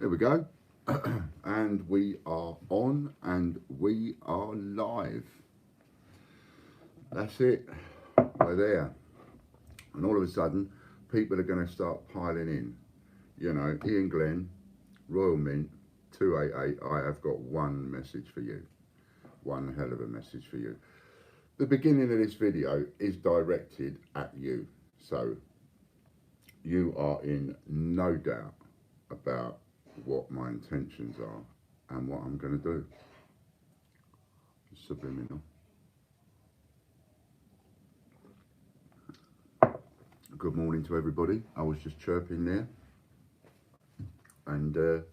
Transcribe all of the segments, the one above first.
There we go. And we are on and we are live. That's it. We're there. And all of a sudden, people are going to start piling in. You know, Ian Glenn, Royal Mint, 288. I have got one message for you. One hell of a message for you. The beginning of this video is directed at you. So, you are in no doubt about what my intentions are and what I'm going to do. Subliminal. Good morning to everybody. I was just chirping there and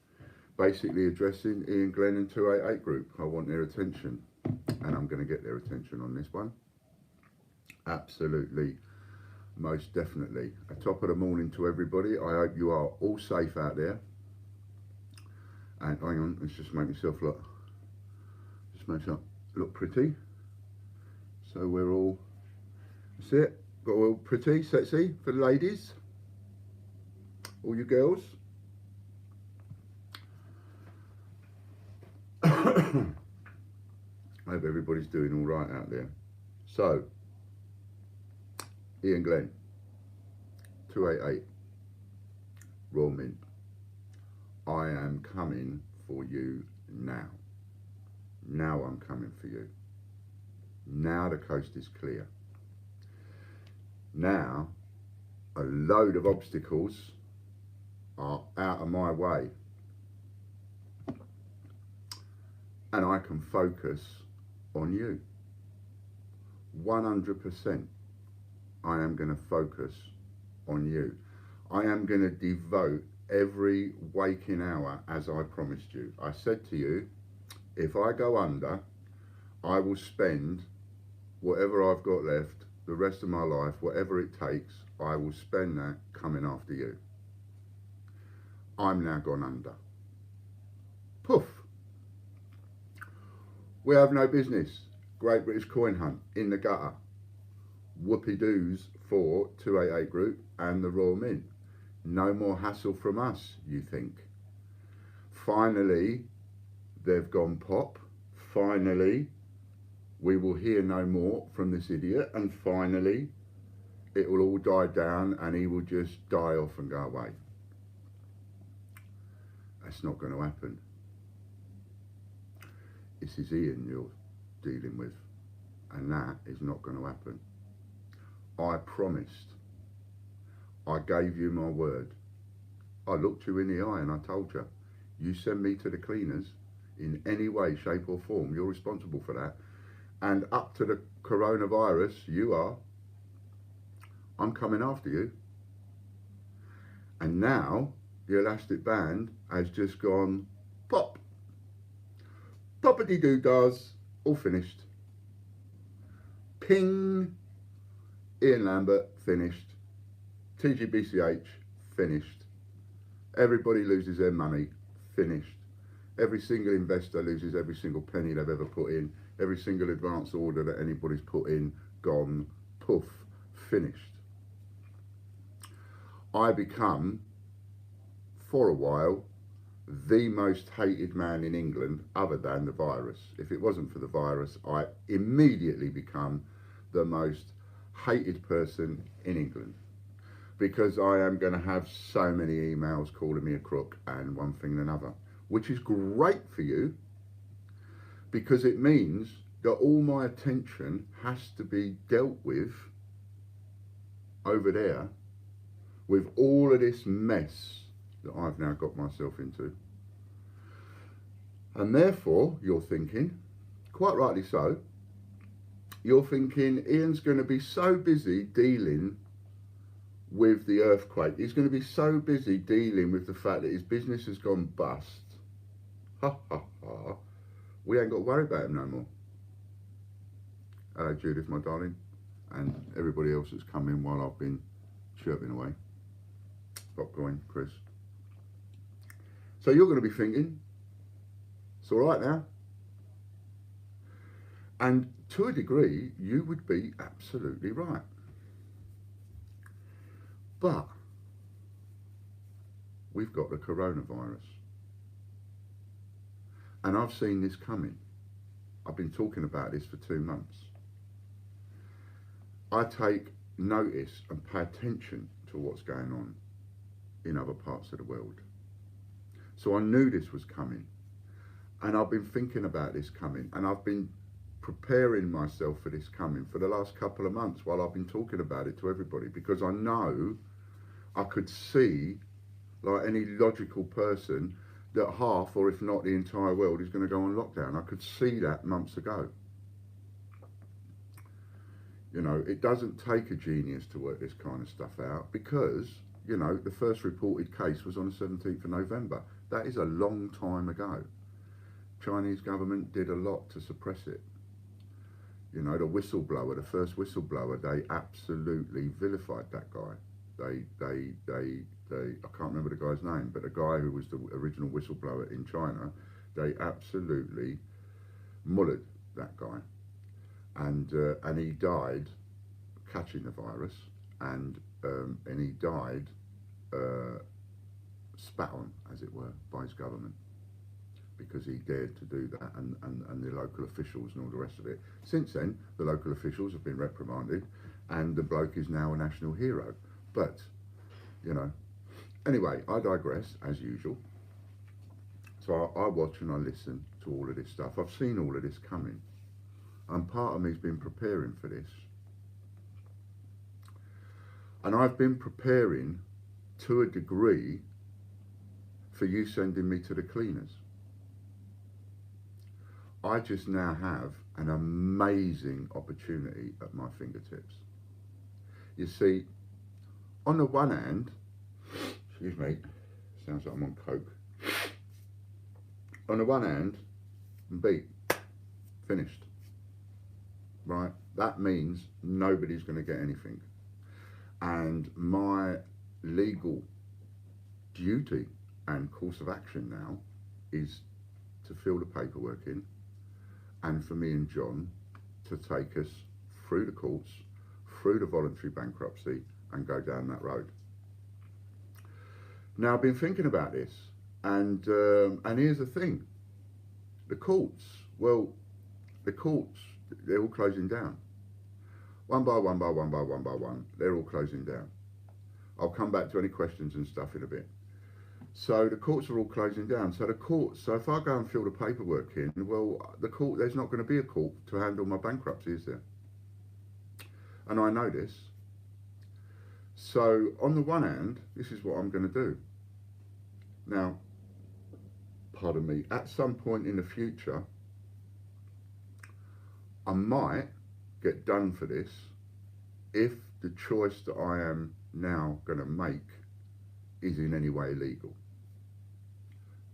basically addressing Ian Glenn and 288 group. I want their attention and I'm going to get their attention on this one. Absolutely, most definitely. A top of the morning to everybody. I hope you are all safe out there. And hang on, let's just make myself look pretty. So we're all, that's it. Got all pretty, sexy for the ladies. All you girls. I hope everybody's doing all right out there. So, Ian Glenn, 288, Royal Mint. I am coming for you now. Now I'm coming for you. Now the coast is clear. Now a load of obstacles are out of my way. And I can focus on you. 100%. I am going to focus on you. I am going to devote every waking hour as I promised you. I said to you, if I go under, I will spend whatever I've got left, the rest of my life, whatever it takes, I will spend that coming after you. I'm now gone under. Poof. We have no business. Great British Coin Hunt in the gutter. Whoopie-doos for 288 Group and the Royal Mint. No more hassle from us, you think. Finally, they've gone pop. Finally, we will hear no more from this idiot. And finally, it will all die down and he will just die off and go away. That's not going to happen. This is Ian you're dealing with. And that is not going to happen. I promised. I gave you my word. I looked you in the eye and I told you, you send me to the cleaners in any way, shape or form, you're responsible for that. And up to the coronavirus, you are. I'm coming after you. And now the elastic band has just gone pop. Poppity-doo-dahs, all finished. Ping, Ian Lambert, finished. TGBCH, finished. Everybody loses their money, finished. Every single investor loses every single penny they've ever put in. Every single advance order that anybody's put in, gone, poof, finished. I become, for a while, the most hated man in England other than the virus. If it wasn't for the virus, I immediately become the most hated person in England. Because I am going to have so many emails calling me a crook and one thing and another, which is great for you because it means that all my attention has to be dealt with over there with all of this mess that I've now got myself into. And therefore, you're thinking, quite rightly so, you're thinking Ian's going to be so busy dealing with the earthquake. He's going to be so busy dealing with the fact that his business has gone bust. Ha ha ha. We ain't got to worry about him no more. Hello Judith, my darling, and everybody else that's come in while I've been chirping away. Popcorn, Chris. So you're going to be thinking, it's all right now. And to a degree, you would be absolutely right. But we've got the coronavirus. And I've seen this coming. I've been talking about this for 2 months. I take notice and pay attention to what's going on in other parts of the world. So I knew this was coming. And I've been thinking about this coming. And I've been preparing myself for this coming for the last couple of months while I've been talking about it to everybody, because I know I could see, like any logical person, that half, or if not the entire world, is going to go on lockdown. I could see that months ago. You know, it doesn't take a genius to work this kind of stuff out, because, you know, the first reported case was on the 17th of November. That is a long time ago. Chinese government did a lot to suppress it. You know, the whistleblower, the first whistleblower, they absolutely vilified that guy. I can't remember the guy's name, but the guy who was the original whistleblower in China, they absolutely mullered that guy. And he died catching the virus, and he died spat on, as it were, by his government, because he dared to do that, and the local officials and all the rest of it. Since then, the local officials have been reprimanded, and the bloke is now a national hero. But, you know, anyway, I digress, as usual. So I watch and I listen to all of this stuff. I've seen all of this coming. And part of me's been preparing for this. And I've been preparing to a degree for you sending me to the cleaners. I just now have an amazing opportunity at my fingertips. You see, on the one hand, excuse me, sounds like I'm on coke. On the one hand, I'm beat, finished, right? That means nobody's going to get anything. And my legal duty and course of action now is to fill the paperwork in, and for me and John to take us through the courts, through the voluntary bankruptcy, and go down that road. Now, I've been thinking about this, and here's the thing. The courts, well, the courts, they're all closing down. One by one, they're all closing down. I'll come back to any questions and stuff in a bit. So the courts are all closing down. So if I go and fill the paperwork in, well, the court, there's not going to be a court to handle my bankruptcy, is there? And I know this. So on the one hand, this is what I'm going to do. Now, pardon me, at some point in the future, I might get done for this if the choice that I am now going to make is in any way illegal.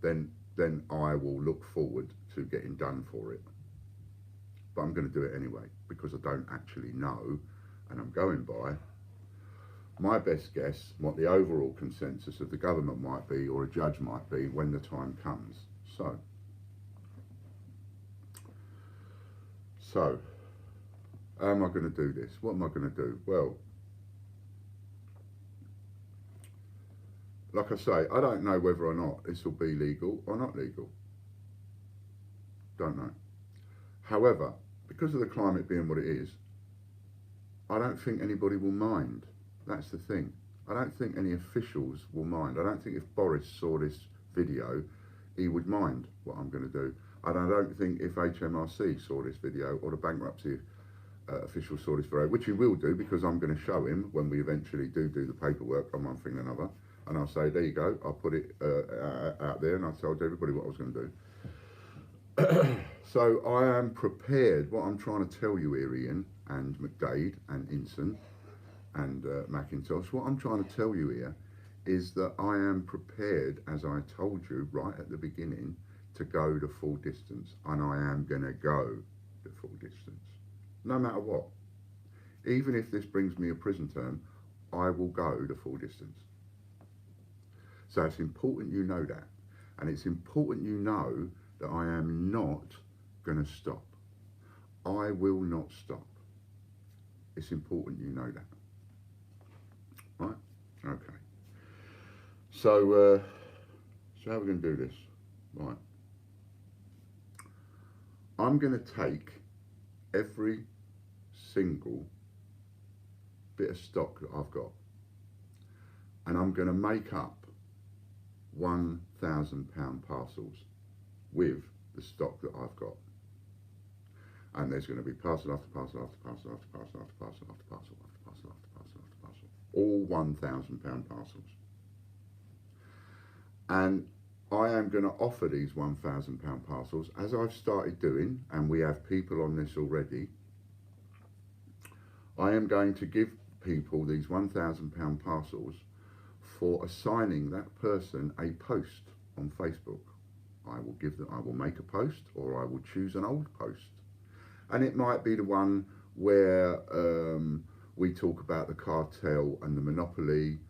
Then I will look forward to getting done for it. But I'm going to do it anyway, because I don't actually know, and I'm going by my best guess what the overall consensus of the government might be, or a judge might be, when the time comes. So how am I going to do this? What am I going to do? Well, like I say, I don't know whether or not this will be legal or not legal. Don't know. However, because of the climate being what it is, I don't think anybody will mind. That's the thing. I don't think any officials will mind. I don't think if Boris saw this video, he would mind what I'm going to do. And I don't think if HMRC saw this video, or the bankruptcy official saw this video, which he will do, because I'm going to show him when we eventually do the paperwork on one thing and another. And I'll say, there you go, I'll put it out there, and I told everybody what I was going to do. So I am prepared. What I'm trying to tell you here, Ian, and McDade, and Inson, and Macintosh, what I'm trying to tell you here is that I am prepared, as I told you right at the beginning, to go the full distance. And I am going to go the full distance, no matter what. Even if this brings me a prison term, I will go the full distance. So it's important you know that. And it's important you know that I am not going to stop. I will not stop. It's important you know that. Right? Okay. So how are we going to do this? Right. I'm going to take every single bit of stock that I've got, and I'm going to make up £1,000 parcels with the stock that I've got. And there's going to be parcel after parcel after parcel after parcel after parcel after parcel after parcel after parcel after parcel, all £1,000 parcels. And I am going to offer these £1,000 parcels, as I've started doing, and we have people on this already. I am going to give people these £1,000 parcels for assigning that person a post on Facebook. I will make a post, or I will choose an old post. And it might be the one where we talk about the cartel and the monopoly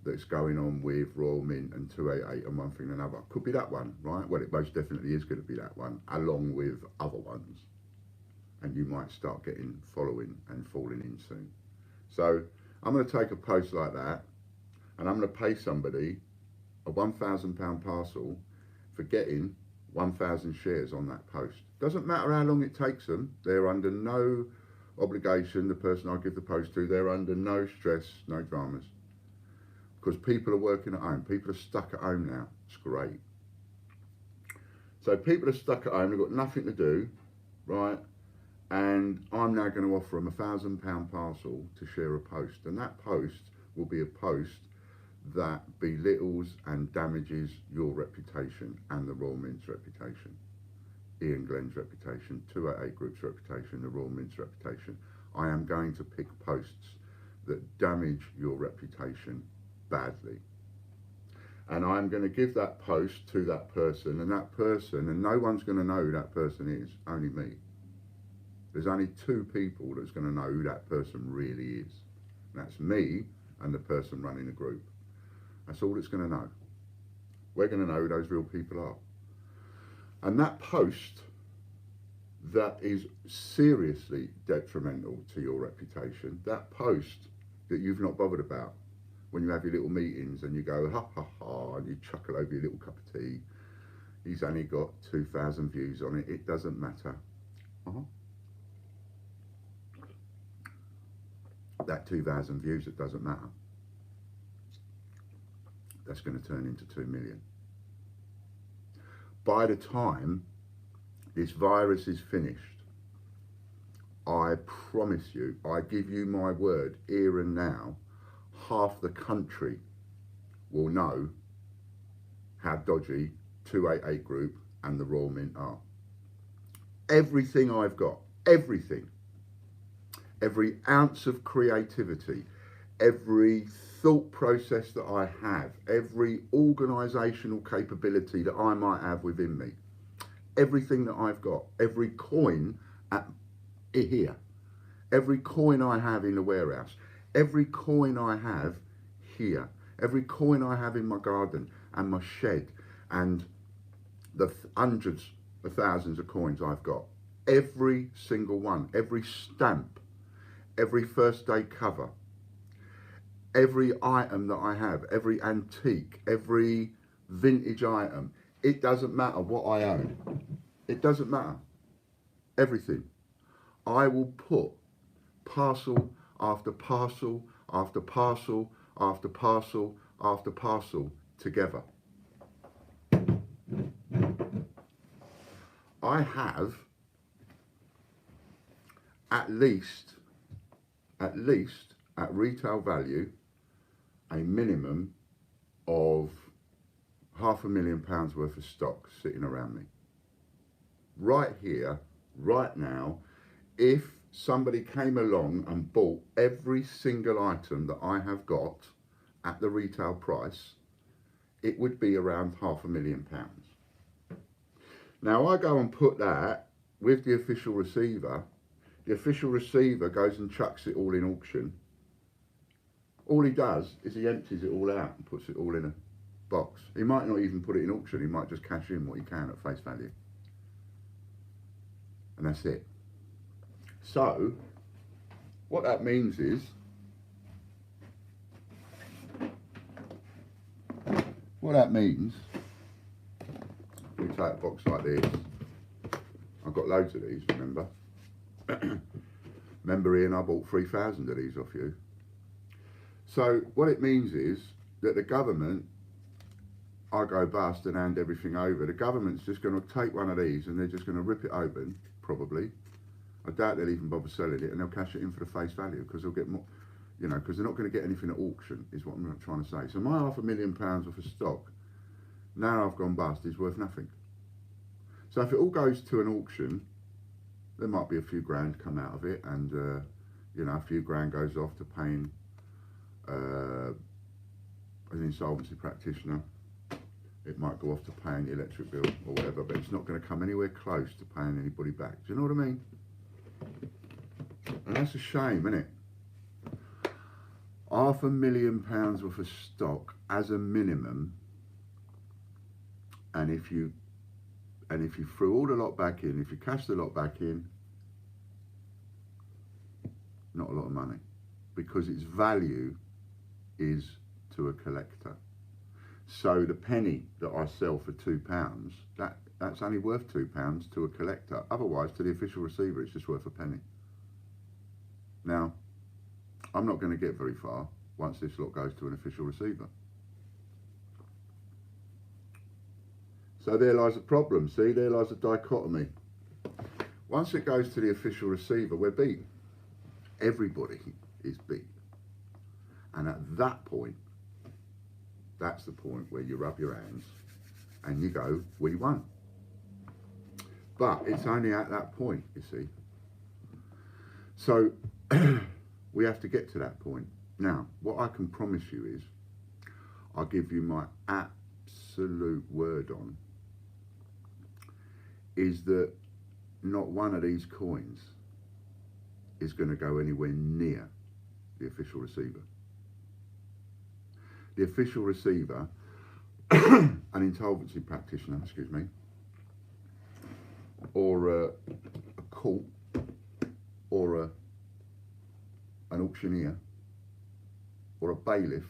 that's going on with Royal Mint and 288 and one thing and another. Could be that one, right? Well, it most definitely is going to be that one, along with other ones. And you might start getting following and falling in soon. So I'm going to take a post like that, and I'm going to pay somebody a £1,000 parcel for getting 1,000 shares on that post. Doesn't matter how long it takes them. They're under no obligation, the person I give the post to, they're under no stress, no dramas. Because people are working at home. People are stuck at home now. It's great. So people are stuck at home, they've got nothing to do, right? And I'm now going to offer them a £1,000 parcel to share a post. And that post will be a post that belittles and damages your reputation and the Royal Mint's reputation, Ian Glenn's reputation, 288 Group's reputation, the Royal Mint's reputation. I am going to pick posts that damage your reputation badly. And I'm going to give that post to that person, and no one's going to know who that person is, only me. There's only two people that's going to know who that person really is. And that's me and the person running the group. That's all it's going to know. We're going to know who those real people are. And that post that is seriously detrimental to your reputation, that post that you've not bothered about, when you have your little meetings and you go, ha ha ha, and you chuckle over your little cup of tea, he's only got 2,000 views on it, it doesn't matter. That 2,000 views, it doesn't matter. That's going to turn into 2 million. By the time this virus is finished, I promise you, I give you my word, here and now, half the country will know how dodgy 288 Group and the Royal Mint are. Everything I've got, everything, every ounce of creativity, every thought process that I have, every organisational capability that I might have within me, everything that I've got, every coin here, every coin I have in the warehouse, every coin I have here, every coin I have in my garden and my shed, and the hundreds of thousands of coins I've got, every single one, every stamp, every first day cover, every item that I have, every antique, every vintage item, it doesn't matter what I own. It doesn't matter. Everything. I will put parcel after parcel after parcel after parcel after parcel together. I have at least at retail value a minimum of £500,000 worth of stock sitting around me. Right here, right now, if somebody came along and bought every single item that I have got at the retail price, it would be around £500,000. Now I go and put that with the official receiver. The official receiver goes and chucks it all in auction. All he does is he empties it all out and puts it all in a box. He might not even put it in auction, he might just cash in what he can at face value. And that's it. So, what that means is, we take a box like this, I've got loads of these, remember? Remember, Ian, I bought 3,000 of these off you. So what it means is that the government, I go bust and hand everything over. The government's just going to take one of these and they're just going to rip it open, probably. I doubt they'll even bother selling it, and they'll cash it in for the face value because they'll get more, you know, because they're not going to get anything at auction, is what I'm trying to say. So my £500,000 worth of stock, now I've gone bust, is worth nothing. So if it all goes to an auction, there might be a few grand come out of it, and you know, a few grand goes off to paying an insolvency practitioner. It might go off to paying the electric bill or whatever, but it's not going to come anywhere close to paying anybody back. Do you know what I mean? And that's a shame, isn't it? £500,000 worth of stock as a minimum, and if you threw all the lot back in, if you cashed the lot back in, not a lot of money, because its value is to a collector. So the penny that I sell for £2, that's only worth £2 to a collector. Otherwise, to the official receiver, it's just worth a penny. Now, I'm not going to get very far once this lot goes to an official receiver. So there lies a problem, see, there lies a dichotomy. Once it goes to the official receiver, we're beat. Everybody is beat. And at that point, that's the point where you rub your hands and you go, we won. But it's only at that point, you see. So we have to get to that point. Now, what I can promise you is, I'll give you my absolute word on, is that not one of these coins is going to go anywhere near the official receiver. The official receiver, an insolvency practitioner, excuse me, or a court, or an auctioneer, or a bailiff,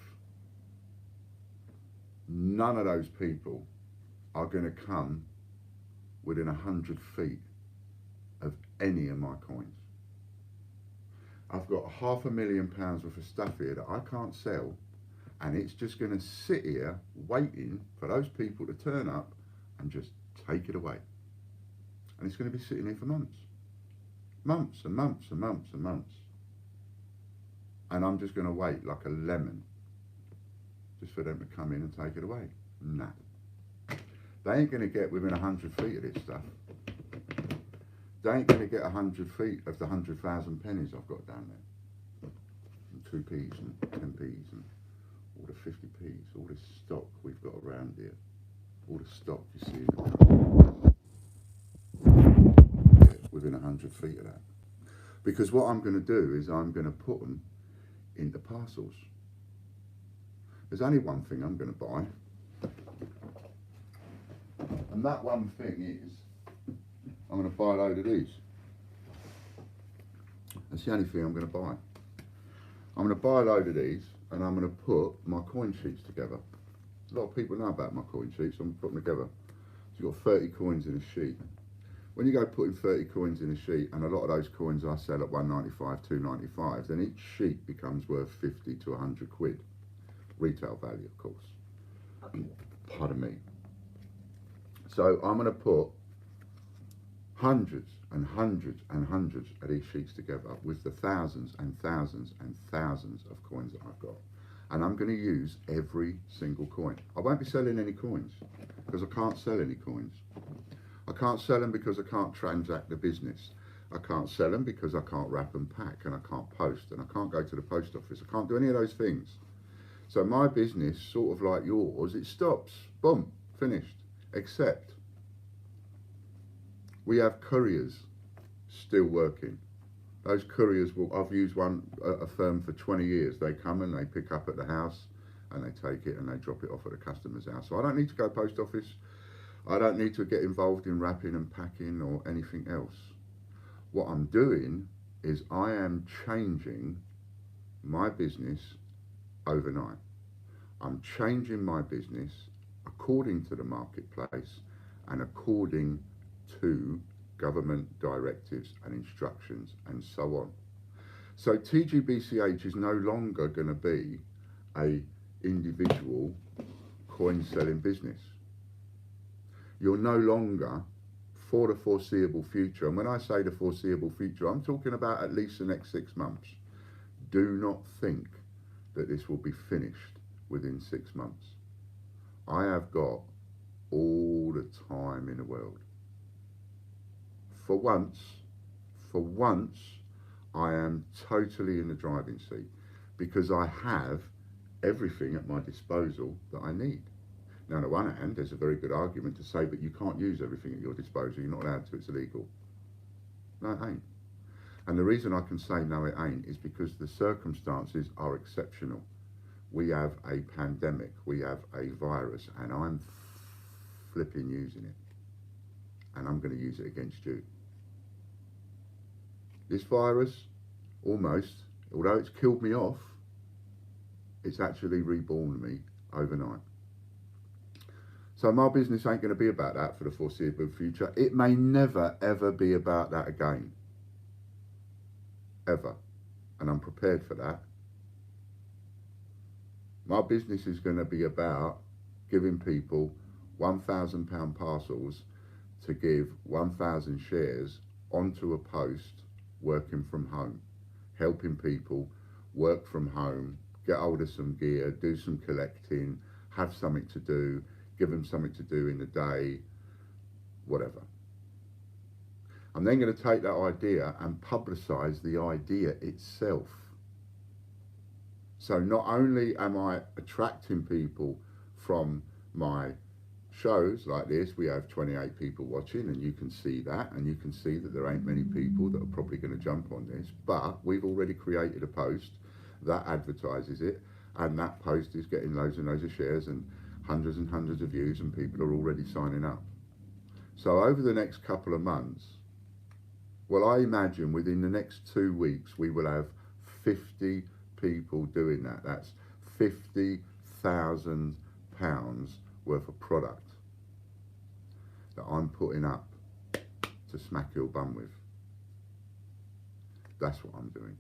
none of those people are going to come within 100 feet of any of my coins. I've got £500,000 worth of stuff here that I can't sell, and it's just going to sit here waiting for those people to turn up and just take it away. And it's going to be sitting here for months. Months and months and months and months. And I'm just going to wait like a lemon just for them to come in and take it away. Nah. They ain't going to get within 100 feet of this stuff. They ain't going to get 100 feet of the 100,000 pennies I've got down there. And 2p's and 10p's and all the 50p's, all this stock we've got around here. All the stock you see in the within 100 feet of that. Because what I'm going to do is I'm going to put them into parcels. There's only one thing I'm going to buy. And that one thing is, I'm going to buy a load of these. That's the only thing I'm going to buy. I'm going to buy a load of these, and I'm going to put my coin sheets together. A lot of people know about my coin sheets, so I'm putting them together. So you've got 30 coins in a sheet. When you go putting 30 coins in a sheet, and a lot of those coins I sell at £1.95, £2.95, then each sheet becomes worth 50 to 100 quid. Retail value, of course. Pardon me. So I'm going to put hundreds and hundreds and hundreds of these sheets together with the thousands and thousands and thousands of coins that I've got. And I'm going to use every single coin. I won't be selling any coins because I can't sell any coins. I can't sell them because I can't transact the business. I can't sell them because I can't wrap and pack, and I can't post, and I can't go to the post office. I can't do any of those things. So my business, sort of like yours, it stops. Boom, finished. Except we have couriers still working. Those couriers will, I've used a firm for 20 years. They come and they pick up at the house and they take it and they drop it off at the customer's house. So I don't need to go post office. I don't need to get involved in wrapping and packing or anything else. What I'm doing is I am changing my business overnight. I'm changing my business according to the marketplace and according to government directives and instructions and so on. So TGBCH is no longer going to be a individual coin selling business. You're no longer, for the foreseeable future, and when I say the foreseeable future, I'm talking about at least the next 6 months. Do not think that this will be finished within 6 months. I have got all the time in the world. For once, I am totally in the driving seat because I have everything at my disposal that I need. Now, on the one hand, there's a very good argument to say, but you can't use everything at your disposal. You're not allowed to. It's illegal. No, it ain't. And the reason I can say no, it ain't, is because the circumstances are exceptional. We have a pandemic. We have a virus, and I'm flipping using it. And I'm going to use it against you. This virus, almost, although it's killed me off, it's actually reborn me overnight. So my business ain't going to be about that for the foreseeable future. It may never, ever be about that again. Ever. And I'm prepared for that. My business is going to be about giving people £1,000 parcels to give 1,000 shares onto a post working from home, helping people work from home, get hold of some gear, do some collecting, have something to do, give them something to do in the day, whatever. I'm then going to take that idea and publicise the idea itself. So not only am I attracting people from my shows like this, we have 28 people watching, and you can see that, and you can see that there ain't many people that are probably going to jump on this, but we've already created a post that advertises it, and that post is getting loads and loads of shares and hundreds of views, and people are already signing up. So over the next couple of months, well, I imagine within the next 2 weeks we will have 50 people doing that. That's £50,000 worth of product that I'm putting up to smack your bum with. That's what I'm doing.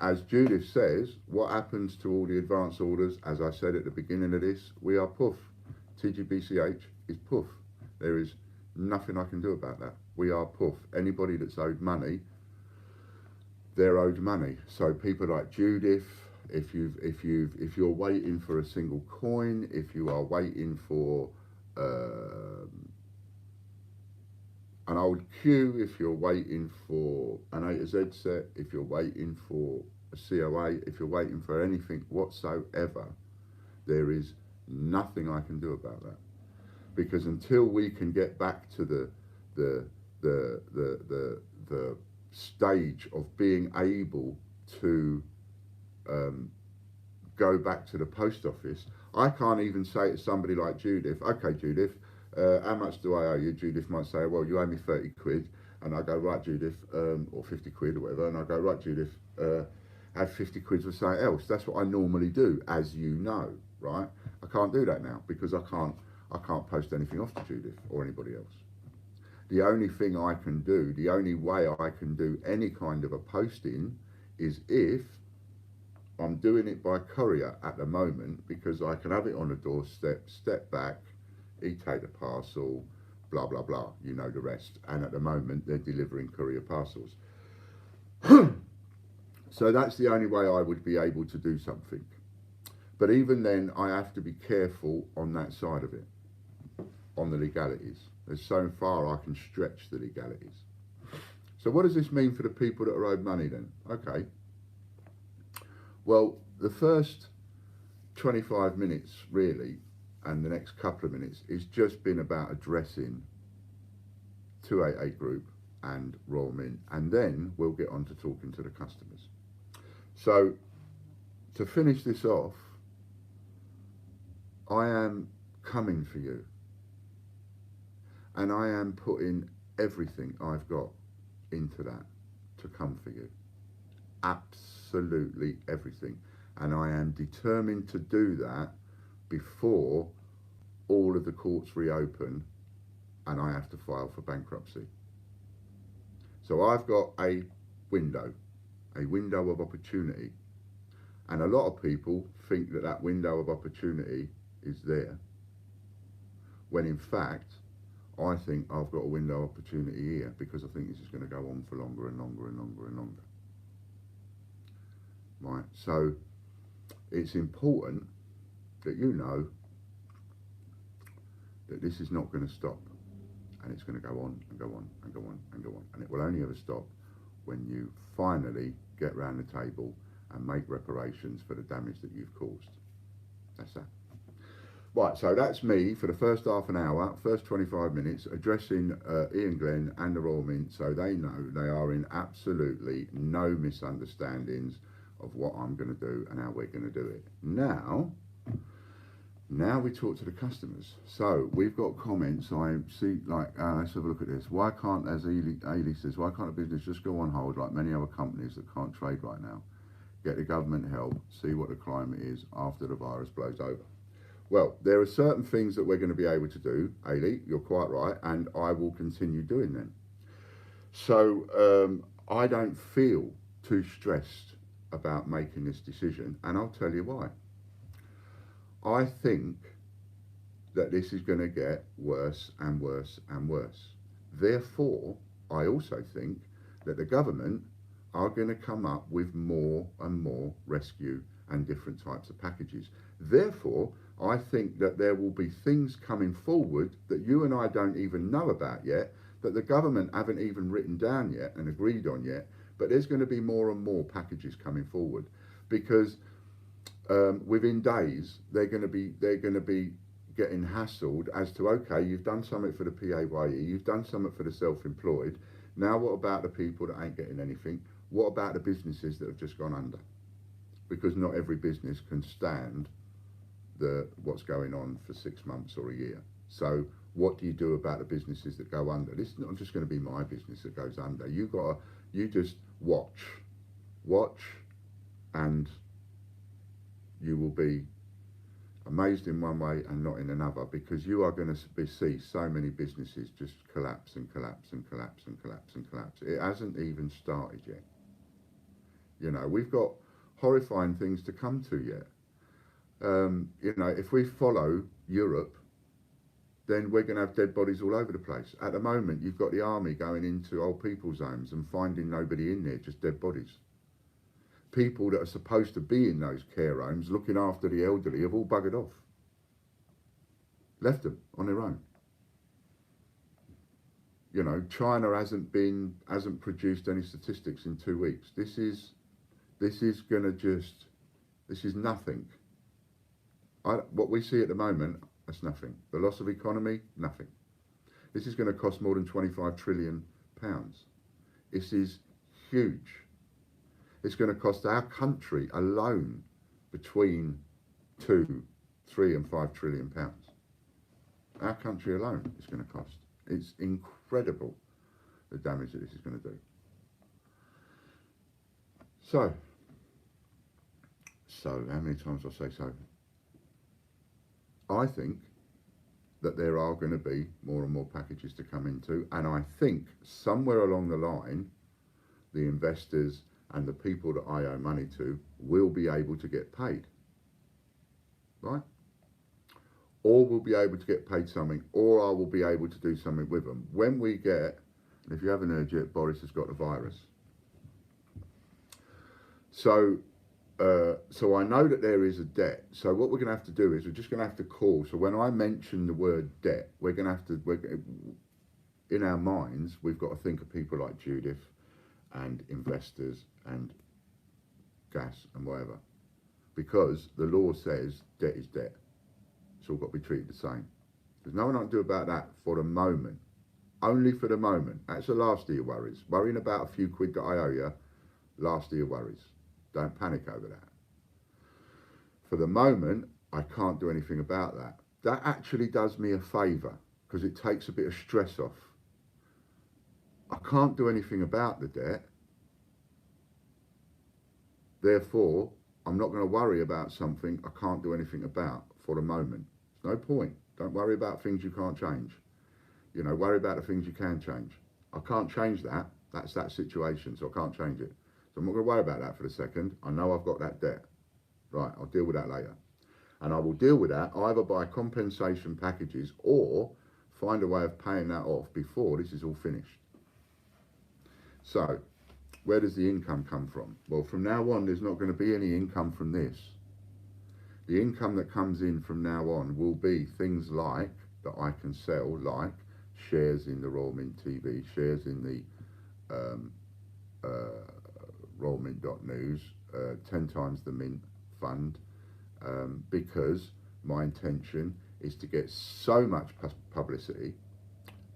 As Judith says, what happens to all the advance orders? As I said at the beginning of this, we are poof. TGBCH is poof. There is nothing I can do about that. We are poof. Anybody that's owed money, they're owed money. So people like Judith, if you're waiting for a single coin, if you are waiting for an old queue, if you're waiting for an A to Z set, if you're waiting for a COA, if you're waiting for anything whatsoever, there is nothing I can do about that. Because until we can get back to the stage of being able to go back to the post office, I can't even say to somebody like Judith, okay Judith, how much do I owe you? Judith might say, well, you owe me 30 quid. And I go, right Judith, or 50 quid or whatever. And I go, right Judith, add 50 quid for something else. That's what I normally do, as you know, right? I can't do that now because I can't post anything off to Judith or anybody else. The only thing I can do, the only way I can do any kind of a posting is if I'm doing it by courier at the moment, because I can have it on the doorstep, step back, he take the parcel, blah, blah, blah, you know the rest. And at the moment, they're delivering courier parcels. So that's the only way I would be able to do something. But even then, I have to be careful on that side of it, on the legalities. There's so far I can stretch the legalities. So what does this mean for the people that are owed money then? Okay. Well, the first 25 minutes, really, and the next couple of minutes, is just been about addressing 288 Group and Royal Mint, and then we'll get on to talking to the customers. So, to finish this off, I am coming for you, and I am putting everything I've got into that to come for you. Absolutely everything. And I am determined to do that before all of the courts reopen and I have to file for bankruptcy. So I've got a window of opportunity. And a lot of people think that that window of opportunity is there, when in fact, I think I've got a window of opportunity here because I think this is going to go on for longer and longer and longer and longer. Right, so it's important that you know that this is not going to stop, and it's going to go on and go on and go on and go on, and it will only ever stop when you finally get round the table and make reparations for the damage that you've caused. That's that. Right, so that's me for the first half an hour, first 25 minutes, addressing Ian Glenn and the Royal Mint, so they know they are in absolutely no misunderstandings of what I'm going to do and how we're going to do it. Now we talk to the customers. So we've got comments. I see, like, let's have a look at this. Why can't, as Ailey says, why can't a business just go on hold like many other companies that can't trade right now? Get the government help, see what the climate is after the virus blows over. Well, there are certain things that we're going to be able to do, Ailey, you're quite right, and I will continue doing them. So I don't feel too stressed about making this decision, and I'll tell you why. I think that this is going to get worse and worse and worse. Therefore, I also think that the government are going to come up with more and more rescue and different types of packages. Therefore, I think that there will be things coming forward that you and I don't even know about yet, that the government haven't even written down yet and agreed on yet, but there's going to be more and more packages coming forward, because within days they're going to be getting hassled as to, okay, you've done something for the PAYE, you've done something for the self-employed, now what about the people that ain't getting anything? What about the businesses that have just gone under? Because not every business can stand what's going on for 6 months or a year. So what do you do about the businesses that go under? This is not just going to be my business that goes under. You just watch, and you will be amazed in one way and not in another, because you are going to see so many businesses just collapse and collapse and collapse and collapse and collapse. It hasn't even started yet. You know, we've got horrifying things to come to yet. You know, if we follow Europe, then we're going to have dead bodies all over the place. At the moment, you've got the army going into old people's homes and finding nobody in there, just dead bodies. People that are supposed to be in those care homes looking after the elderly have all buggered off. Left them on their own. You know, China hasn't produced any statistics in 2 weeks. This is nothing. What we see at the moment, that's nothing. The loss of economy, nothing. This is going to cost more than £25 trillion. This is huge. It's going to cost our country alone between 2, 3 and 5 trillion pounds. Our country alone is going to cost. It's incredible the damage that this is going to do. So how many times do I say so? I think that there are going to be more and more packages to come into, and I think somewhere along the line, the investors and the people that I owe money to will be able to get paid, right? Or we'll be able to get paid something, or I will be able to do something with them. When we get, if you haven't heard yet, Boris has got the virus. So I know that there is a debt. So what we're going to have to do is we're just going to have to call. So when I mention the word debt, we're going to have to, in our minds, we've got to think of people like Judith and investors and gas and whatever. Because the law says debt is debt. It's all got to be treated the same. There's nothing I can do about that for the moment. Only for the moment. That's the last of your worries. Worrying about a few quid that I owe you, last of your worries. Don't panic over that. For the moment, I can't do anything about that. That actually does me a favour, because it takes a bit of stress off. I can't do anything about the debt. Therefore, I'm not going to worry about something I can't do anything about for the moment. There's no point. Don't worry about things you can't change. You know, worry about the things you can change. I can't change that. That's that situation, so I can't change it. So I'm not going to worry about that for the second. I know I've got that debt. Right, I'll deal with that later. And I will deal with that either by compensation packages or find a way of paying that off before this is all finished. So, where does the income come from? Well, from now on, there's not going to be any income from this. The income that comes in from now on will be things like that I can sell, like shares in the Royal Mint TV, shares in the royalmint.news, 10 times the Mint fund, because my intention is to get so much publicity.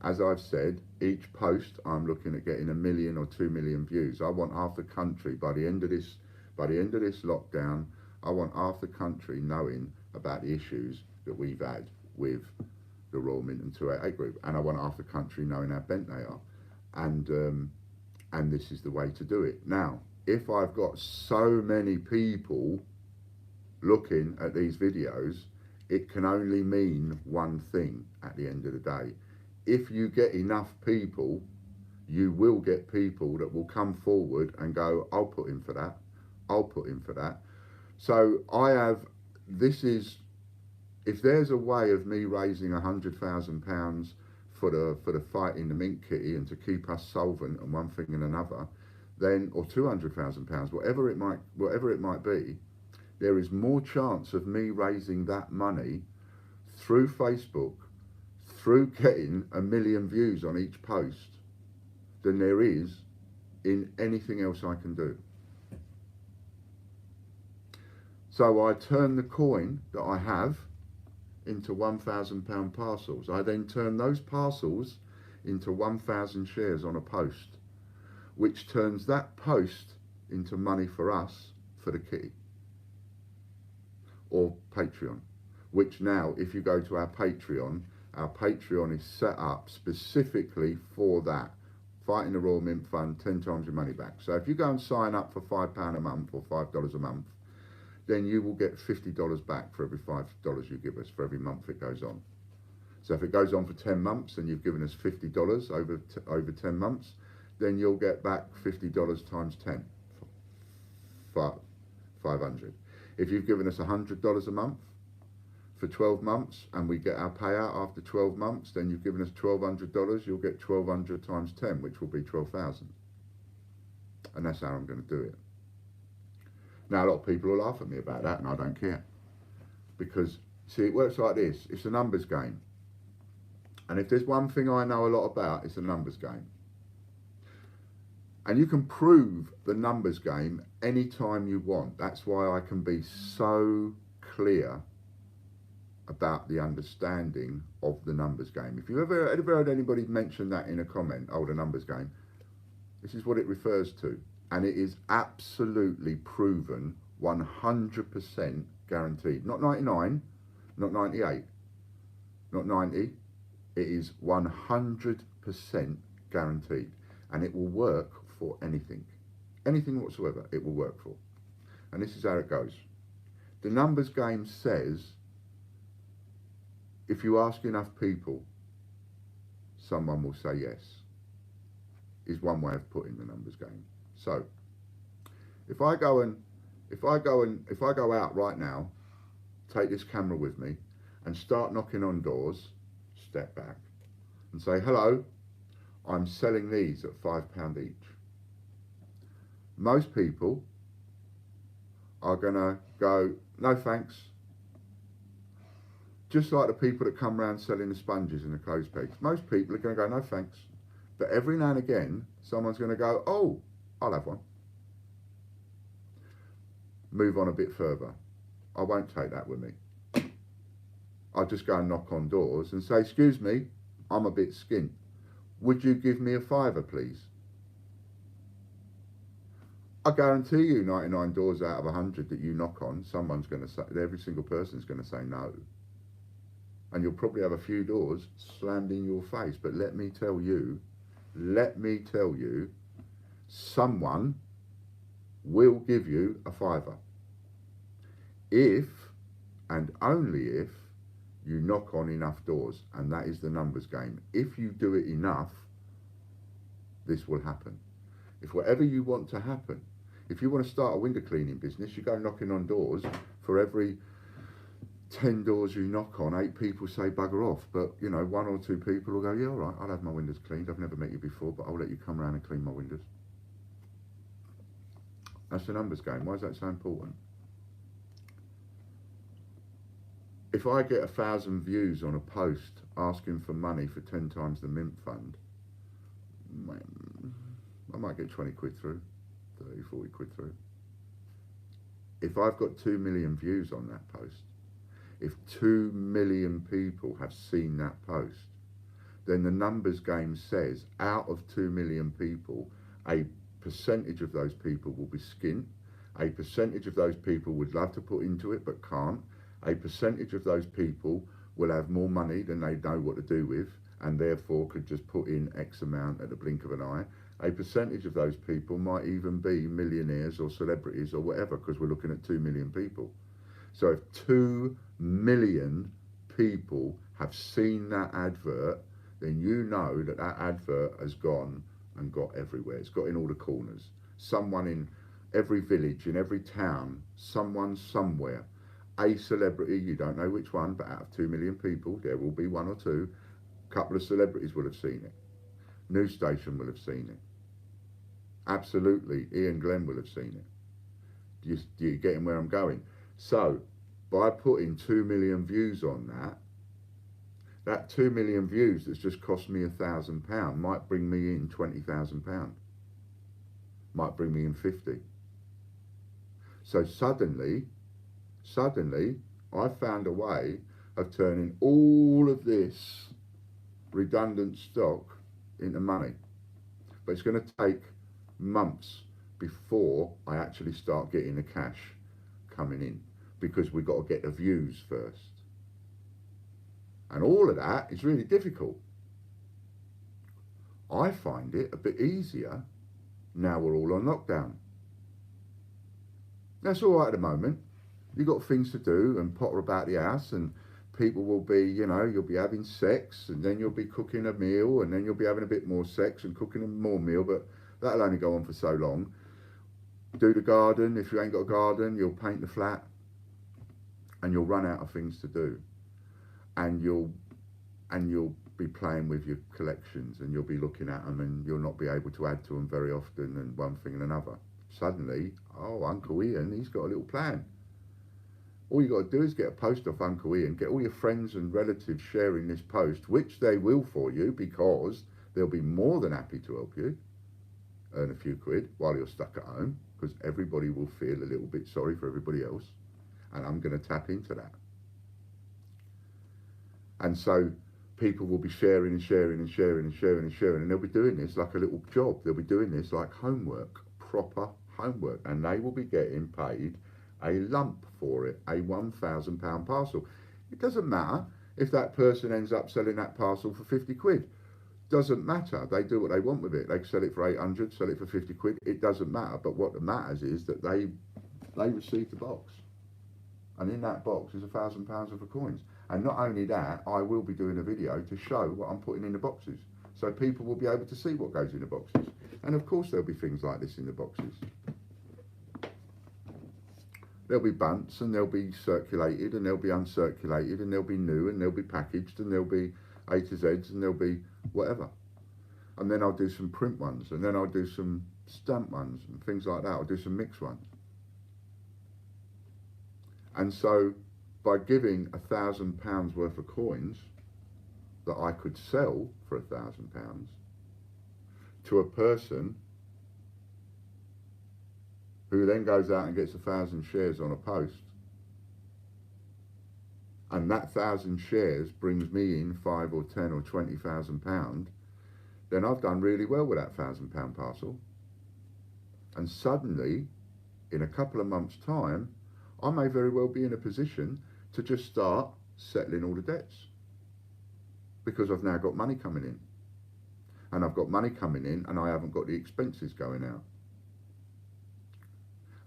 As I've said, each post I'm looking at getting 1 million or 2 million views. I want half the country by the end of this lockdown. I want half the country knowing about the issues that we've had with the Royal Mint and 288 group, and I want half the country knowing how bent they are, and this is the way to do it. Now, if I've got so many people looking at these videos, it can only mean one thing at the end of the day. If you get enough people, you will get people that will come forward and go, I'll put in for that, I'll put in for that. So if there's a way of me raising £100,000 for the fight in the Mint Kitty and to keep us solvent and one thing and another, then, or £200,000, whatever it might be, there is more chance of me raising that money through Facebook, through getting 1 million views on each post, than there is in anything else I can do. So I turn the coin that I have into £1,000 parcels. I then turn those parcels into 1,000 shares on a post, which turns that post into money for us for the kitty. Or Patreon, which now, if you go to our Patreon is set up specifically for that. Fighting the Royal Mint Fund, 10 times your money back. So if you go and sign up for £5 a month or $5 a month, then you will get $50 back for every $5 you give us for every month it goes on. So if it goes on for 10 months and you've given us $50 over 10 months, then you'll get back $50 times 10, 500. If you've given us $100 a month for 12 months and we get our payout after 12 months, then you've given us $1,200, you'll get 1,200 times 10, which will be 12,000. And that's how I'm going to do it. Now, a lot of people will laugh at me about that, and I don't care. Because, see, it works like this. It's a numbers game. And if there's one thing I know a lot about, it's a numbers game. And you can prove the numbers game anytime you want. That's why I can be so clear about the understanding of the numbers game. If you ever heard anybody mention that in a comment, oh, the numbers game, this is what it refers to. And it is absolutely proven, 100% guaranteed. Not 99, not 98, not 90. It is 100% guaranteed. And it will work for anything. Anything whatsoever, it will work for. And this is how it goes. The numbers game says, if you ask enough people, someone will say yes, is one way of putting the numbers game. So, if I go out right now, take this camera with me, and start knocking on doors, step back, and say, hello, I'm selling these at £5 each. Most people are gonna go, no thanks. Just like the people that come around selling the sponges and the clothes pegs. Most people are gonna go, no thanks. But every now and again, someone's gonna go, oh, I'll have one. Move on a bit further. I won't take that with me. I'll just go and knock on doors and say, excuse me, I'm a bit skint. Would you give me a £5, please? I guarantee you 99 doors out of 100 that you knock on, someone's going to say, every single person's going to say no. And you'll probably have a few doors slammed in your face. But let me tell you, someone will give you a £5. If, and only if, You knock on enough doors, and that is the numbers game. If you do it enough, this will happen. If whatever you want to happen, if you want to start a window cleaning business, you go knocking on doors. For every 10 doors you knock on, 8 people say bugger off. But, you know, 1 or 2 people will go, yeah, all right, I'll have my windows cleaned. I've never met you before, but I'll let you come around and clean my windows. That's the numbers game. Why is that so important? If I get 1,000 views on a post asking for money for 10 times the Mint Fund, I might get 20 quid through, 30, 40 quid through. If I've got 2 million views on that post, if 2 million people have seen that post, then the numbers game says out of 2 million people, a percentage of those people will be skint, a percentage of those people would love to put into it but can't, a percentage of those people will have more money than they know what to do with and therefore could just put in X amount at the blink of an eye. A percentage of those people might even be millionaires or celebrities or whatever, because we're looking at 2 million people. So if 2 million people have seen that advert, then you know that that advert has gone and got everywhere. It's got in all the corners. Someone in every village, in every town, someone somewhere, a celebrity, you don't know which one, but out of 2 million people, there will be 1 or 2. A couple of celebrities will have seen it. News station will have seen it. Absolutely, Ian Glenn will have seen it. Do you getting where I'm going? So, by putting 2 million views on that 2 million views that's just cost me £1,000 might bring me in £20,000. Might bring me in 50. So suddenly, I found a way of turning all of this redundant stock into money. But it's going to take months before I actually start getting the cash coming in, because we've got to get the views first. And all of that is really difficult. I find it a bit easier now we're all on lockdown. That's all right at the moment. You've got things to do and potter about the house, and people will be, you know, you'll be having sex, and then you'll be cooking a meal, and then you'll be having a bit more sex and cooking a more meal, but that'll only go on for so long. Do the garden. If you ain't got a garden, you'll paint the flat, and you'll run out of things to do. And you'll be playing with your collections, and you'll be looking at them, and you'll not be able to add to them very often, and one thing and another. Suddenly, oh, Uncle Ian, he's got a little plan. All you got to do is get a post off Uncle Ian, get all your friends and relatives sharing this post, which they will for you, because they'll be more than happy to help you earn a few quid while you're stuck at home, because everybody will feel a little bit sorry for everybody else, and I'm going to tap into that. And so people will be sharing and sharing and sharing and sharing and sharing, and they'll be doing this like a little job. They'll be doing this like homework, proper homework, and they will be getting paid a lump for it, a £1,000 parcel. It doesn't matter if that person ends up selling that parcel for 50 quid. Doesn't matter. They do what they want with it. They can sell it for 800, sell it for 50 quid. It doesn't matter. But what matters is that they receive the box, and in that box is £1,000 worth of coins. And not only that, I will be doing a video to show what I'm putting in the boxes, so people will be able to see what goes in the boxes. And of course there'll be things like this in the boxes. There'll be bunts, and they'll be circulated, and they'll be uncirculated, and they'll be new, and they'll be packaged, and there'll be A to Zs, and there'll be whatever. And then I'll do some print ones, and then I'll do some stamp ones and things like that. I'll do some mixed ones. And so by giving £1,000 worth of coins that I could sell for £1,000 to a person who then goes out and gets 1,000 shares on a post, and that 1,000 shares brings me in £5 or £10 or £20,000, then I've done really well with that £1,000 parcel. And suddenly, in a couple of months' time, I may very well be in a position to just start settling all the debts, because I've now got money coming in. And I've got money coming in, and I haven't got the expenses going out.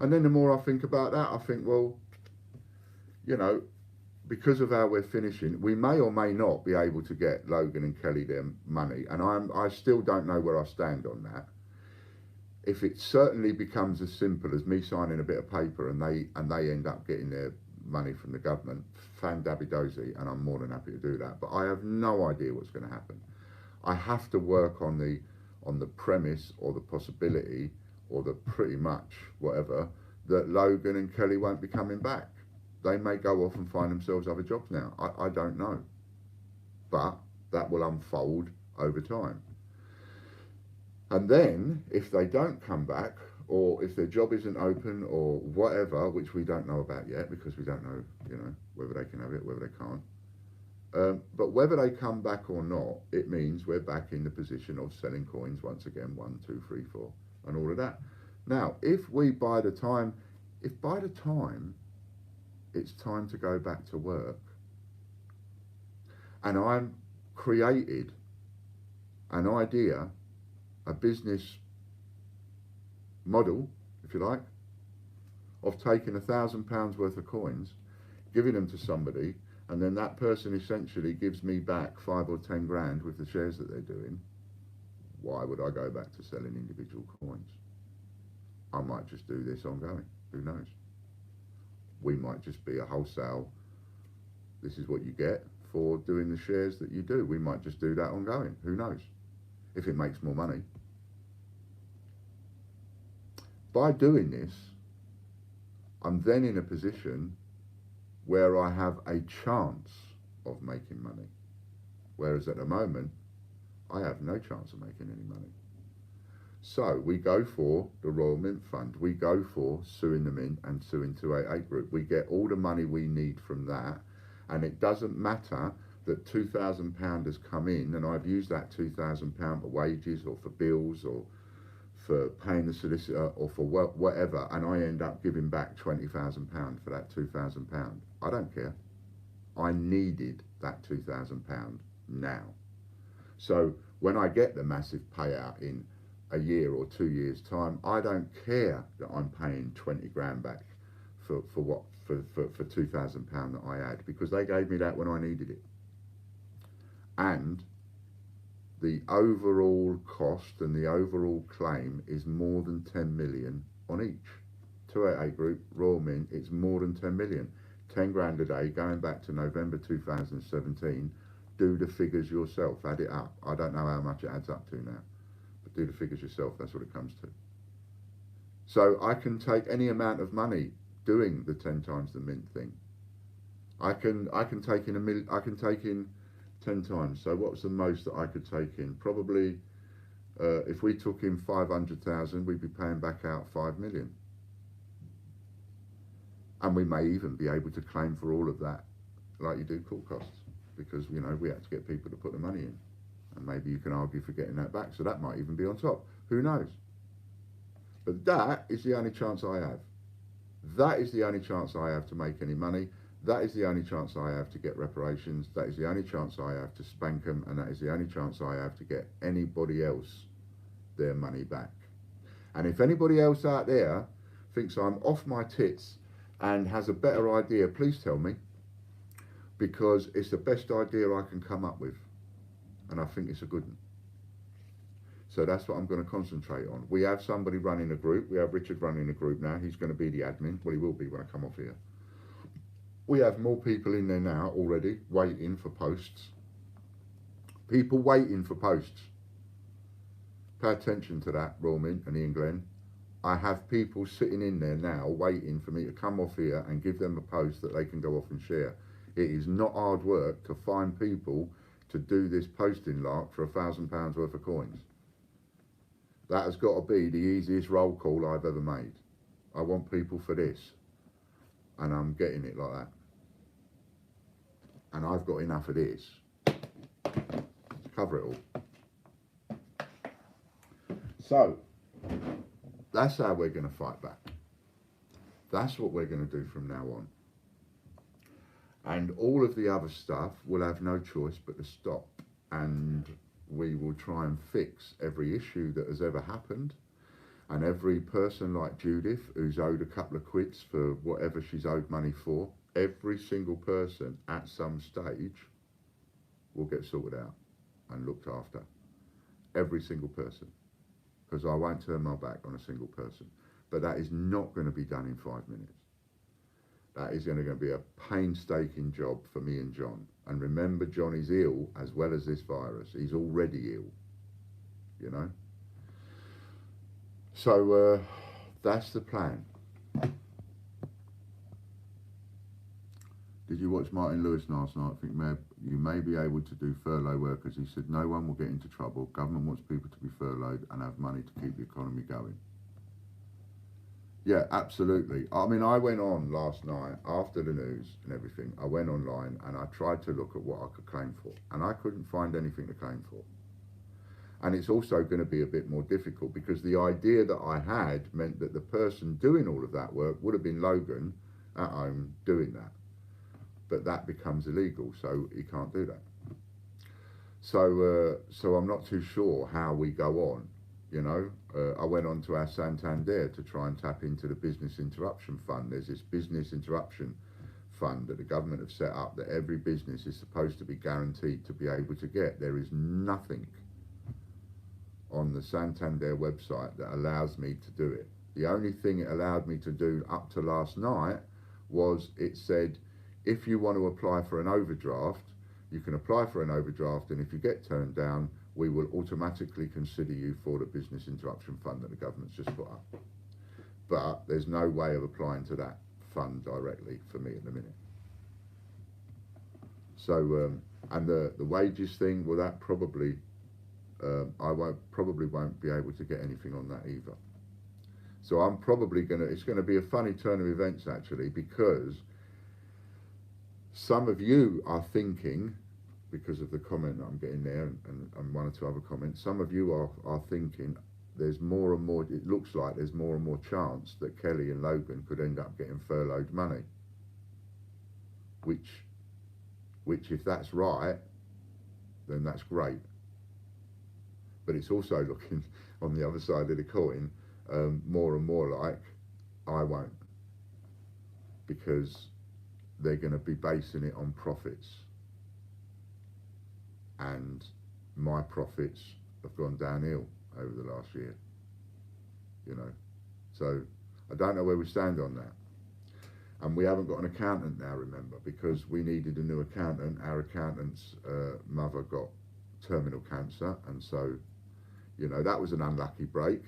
And then the more I think about that, I think, well, you know, because of how we're finishing, we may or may not be able to get Logan and Kelly their money, and I still don't know where I stand on that. If it certainly becomes as simple as me signing a bit of paper and they end up getting their money from the government, fan-dabby-dozy, and I'm more than happy to do that. But I have no idea what's going to happen. I have to work on the premise or the possibility or the pretty much whatever that Logan and Kelly won't be coming back. They may go off and find themselves other jobs now. I don't know. But that will unfold over time. And then, if they don't come back, or if their job isn't open, or whatever, which we don't know about yet, because we don't know, whether they can have it, whether they can't. But whether they come back or not, it means we're back in the position of selling coins once again, 1, 2, 3, 4, and all of that. Now, if by the time it's time to go back to work, and I'm created an idea, a business model, if you like, of taking £1,000 worth of coins, giving them to somebody, and then that person essentially gives me back 5 or 10 grand with the shares that they're doing, why would I go back to selling individual coins? I might just do this ongoing. Who knows? We might just be a wholesale, this is what you get for doing the shares that you do. We might just do that ongoing. Who knows? If it makes more money. By doing this, I'm then in a position where I have a chance of making money. Whereas at the moment, I have no chance of making any money. So we go for the Royal Mint Fund. We go for suing the Mint and suing 288 Group. We get all the money we need from that. And it doesn't matter that £2,000 has come in and I've used that £2,000 for wages or for bills or for paying the solicitor or for whatever, and I end up giving back £20,000 for that £2,000. I don't care. I needed that £2,000 now. So when I get the massive payout in a year or 2 years' time, I don't care that I'm paying 20 grand back for £2,000 that I had, because they gave me that when I needed it. And the overall cost and the overall claim is more than 10 million on each. 288 Group, Royal Mint, it's more than 10 million. 10 grand a day, going back to November 2017. Do the figures yourself, add it up. I don't know how much it adds up to now, but do the figures yourself, that's what it comes to. So I can take any amount of money doing the 10 times the mint thing. I can take in 10 times. So what's the most that I could take in? Probably, if we took in 500,000, we'd be paying back out 5 million. And we may even be able to claim for all of that, like you do court costs, because, we had to get people to put the money in. And maybe you can argue for getting that back. So that might even be on top. Who knows? But that is the only chance I have. That is the only chance I have to make any money. That is the only chance I have to get reparations. That is the only chance I have to spank them. And that is the only chance I have to get anybody else their money back. And if anybody else out there thinks I'm off my tits and has a better idea, please tell me, because it's the best idea I can come up with. And I think it's a good one. So that's what I'm going to concentrate on. We have somebody running a group. We have Richard running a group now. He's going to be the admin. Well, he will be when I come off here. We have more people in there now already, waiting for posts. People waiting for posts. Pay attention to that, Royal Mint and Ian Glenn. I have people sitting in there now waiting for me to come off here and give them a post that they can go off and share. It is not hard work to find people to do this posting lark for £1,000 worth of coins. That has got to be the easiest roll call I've ever made. I want people for this. And I'm getting it like that. And I've got enough of this to cover it all. So, that's how we're going to fight back. That's what we're going to do from now on. And all of the other stuff will have no choice but to stop. And we will try and fix every issue that has ever happened. And every person like Judith, who's owed a couple of quids for whatever she's owed money for, every single person at some stage will get sorted out and looked after. Every single person. Because I won't turn my back on a single person. But that is not going to be done in 5 minutes. That is going to be a painstaking job for me and John. And remember, John is ill as well as this virus. He's already ill, you know. So that's the plan. Did you watch Martin Lewis last night? I think you may be able to do furlough workers. He said no one will get into trouble. Government wants people to be furloughed and have money to keep the economy going. Yeah, absolutely. I mean, I went on last night after the news and everything. I went online and I tried to look at what I could claim for, and I couldn't find anything to claim for. And it's also going to be a bit more difficult because the idea that I had meant that the person doing all of that work would have been Logan at home doing that. But that becomes illegal, so he can't do that. So I'm not too sure how we go on. You know, I went on to our Santander to try and tap into the business interruption fund. There's this business interruption fund that the government have set up that every business is supposed to be guaranteed to be able to get. There is nothing on the Santander website that allows me to do it. The only thing it allowed me to do up to last night was it said, if you want to apply for an overdraft, you can apply for an overdraft, and if you get turned down, we will automatically consider you for the business interruption fund that the government's just put up. But there's no way of applying to that fund directly for me at the minute. So, and the wages thing, well, that probably, I probably won't be able to get anything on that either. So I'm probably it's going to be a funny turn of events actually, because some of you are thinking, because of the comment that I'm getting there and one or two other comments, some of you are thinking there's more and more, it looks like there's more and more chance that Kelly and Logan could end up getting furloughed money. Which if that's right, then that's great. But it's also looking on the other side of the coin, more and more like I won't. Because they're going to be basing it on profits. And my profits have gone downhill over the last year, you know. So I don't know where we stand on that. And we haven't got an accountant now, remember, because we needed a new accountant. Our accountant's mother got terminal cancer, and so, you know, that was an unlucky break.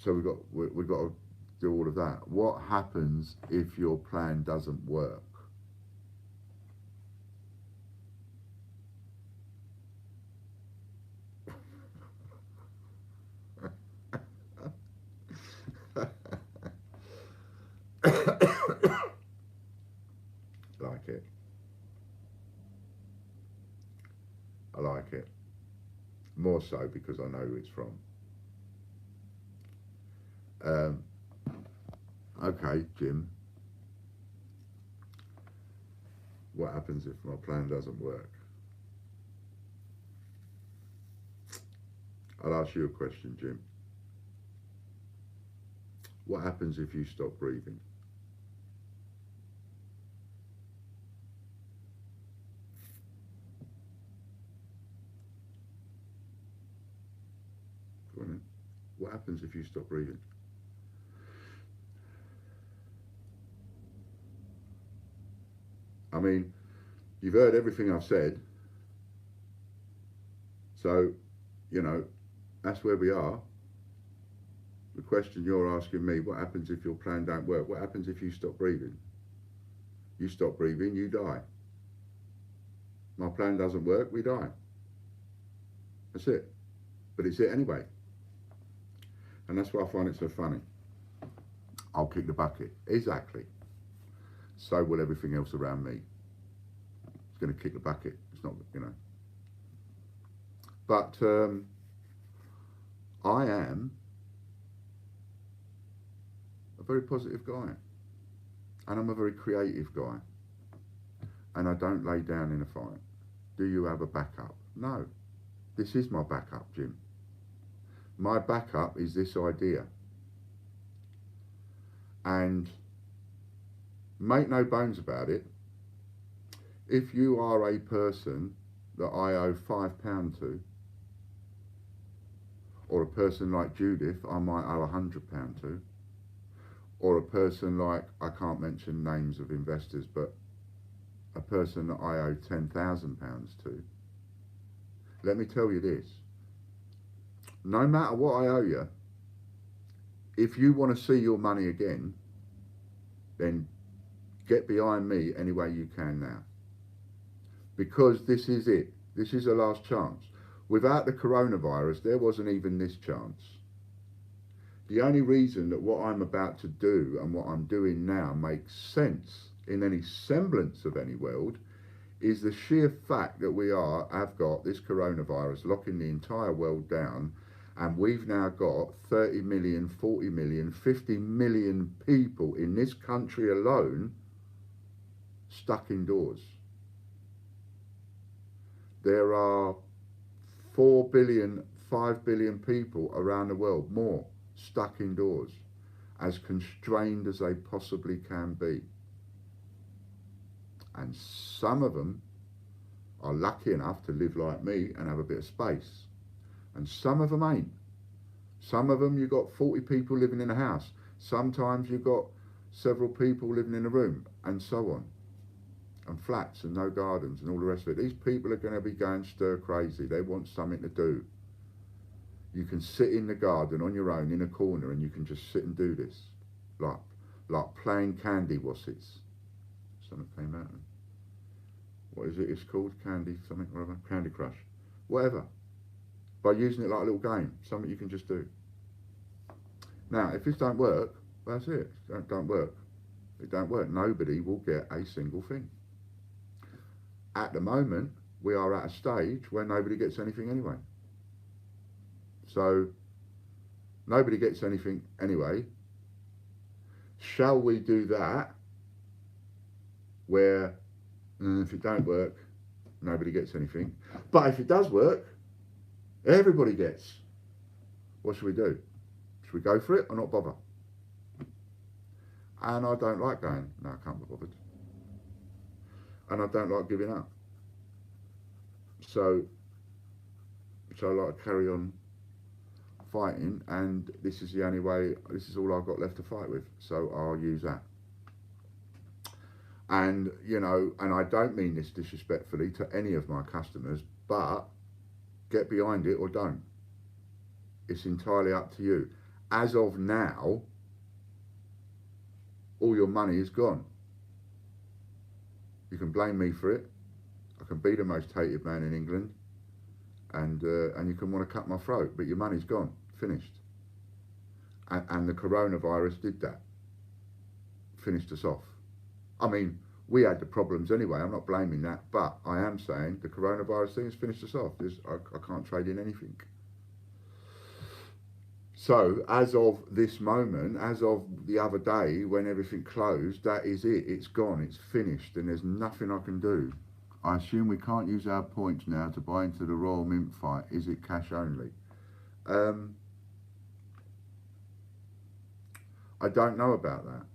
So we've got to do all of that. What happens if your plan doesn't work? Like it. I like it. More so because I know who it's from. Okay, Jim. What happens if my plan doesn't work? I'll ask you a question, Jim. What happens if you stop breathing? Go on then. What happens if you stop breathing? I mean, you've heard everything I've said. So, you know, that's where we are. The question you're asking me, what happens if your plan don't work? What happens if you stop breathing? You stop breathing, you die. My plan doesn't work, we die. That's it. But it's it anyway. And that's why I find it so funny. I'll kick the bucket. Exactly. So will everything else around me. It's going to kick the bucket. It's not, you know. But I am a very positive guy. And I'm a very creative guy. And I don't lay down in a fight. Do you have a backup? No. This is my backup, Jim. My backup is this idea. And make no bones about it, if you are a person that I owe £5 to, or a person like Judith I might owe £100 to, or a person like, I can't mention names of investors, but a person that I owe £10,000 to, let me tell you this, no matter what I owe you, if you want to see your money again, then get behind me any way you can now. Because this is it. This is the last chance. Without the coronavirus, there wasn't even this chance. The only reason that what I'm about to do and what I'm doing now makes sense in any semblance of any world is the sheer fact that we have got this coronavirus locking the entire world down, and we've now got 30 million, 40 million, 50 million people in this country alone stuck indoors. There are 4 billion, 5 billion people around the world, more, stuck indoors, as constrained as they possibly can be. And some of them are lucky enough to live like me and have a bit of space. And some of them ain't. Some of them you've got 40 people living in a house. Sometimes you've got several people living in a room, and so on. And flats and no gardens and all the rest of it. These people are going to be going stir crazy. They want something to do. You can sit in the garden on your own in a corner and you can just sit and do this. Like playing candy wassits. Something came out. What is it? It's called candy something or other. Candy Crush. Whatever. By using it like a little game. Something you can just do. Now, if this don't work, that's it. It don't work. It don't work. Nobody will get a single thing. At the moment, we are at a stage where nobody gets anything anyway. So, nobody gets anything anyway. Shall we do that where if it don't work, nobody gets anything? But if it does work, everybody gets. What should we do? Should we go for it or not bother? And I don't like going, no, I can't be bothered. And I don't like giving up. So I like to carry on fighting, and this is the only way, this is all I've got left to fight with, so I'll use that. And, you know, and I don't mean this disrespectfully to any of my customers, but get behind it or don't. It's entirely up to you. As of now, all your money is gone. You can blame me for it. I can be the most hated man in England, and you can want to cut my throat, but your money's gone, finished. And the coronavirus did that, finished us off. I mean, we had the problems anyway, I'm not blaming that, but I am saying the coronavirus thing has finished us off. I can't trade in anything. So, as of this moment, as of the other day when everything closed, that is it. It's gone, it's finished, and there's nothing I can do. I assume we can't use our points now to buy into the Royal Mint fight. Is it cash only? I don't know about that.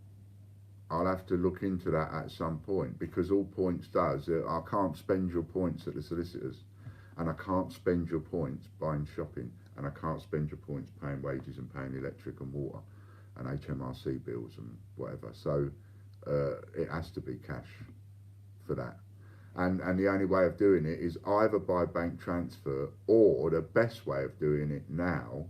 I'll have to look into that at some point, because all points does, I can't spend your points at the solicitors, and I can't spend your points buying shopping, and I can't spend your points paying wages and paying electric and water and HMRC bills and whatever. So it has to be cash for that. And the only way of doing it is either by bank transfer, or the best way of doing it now,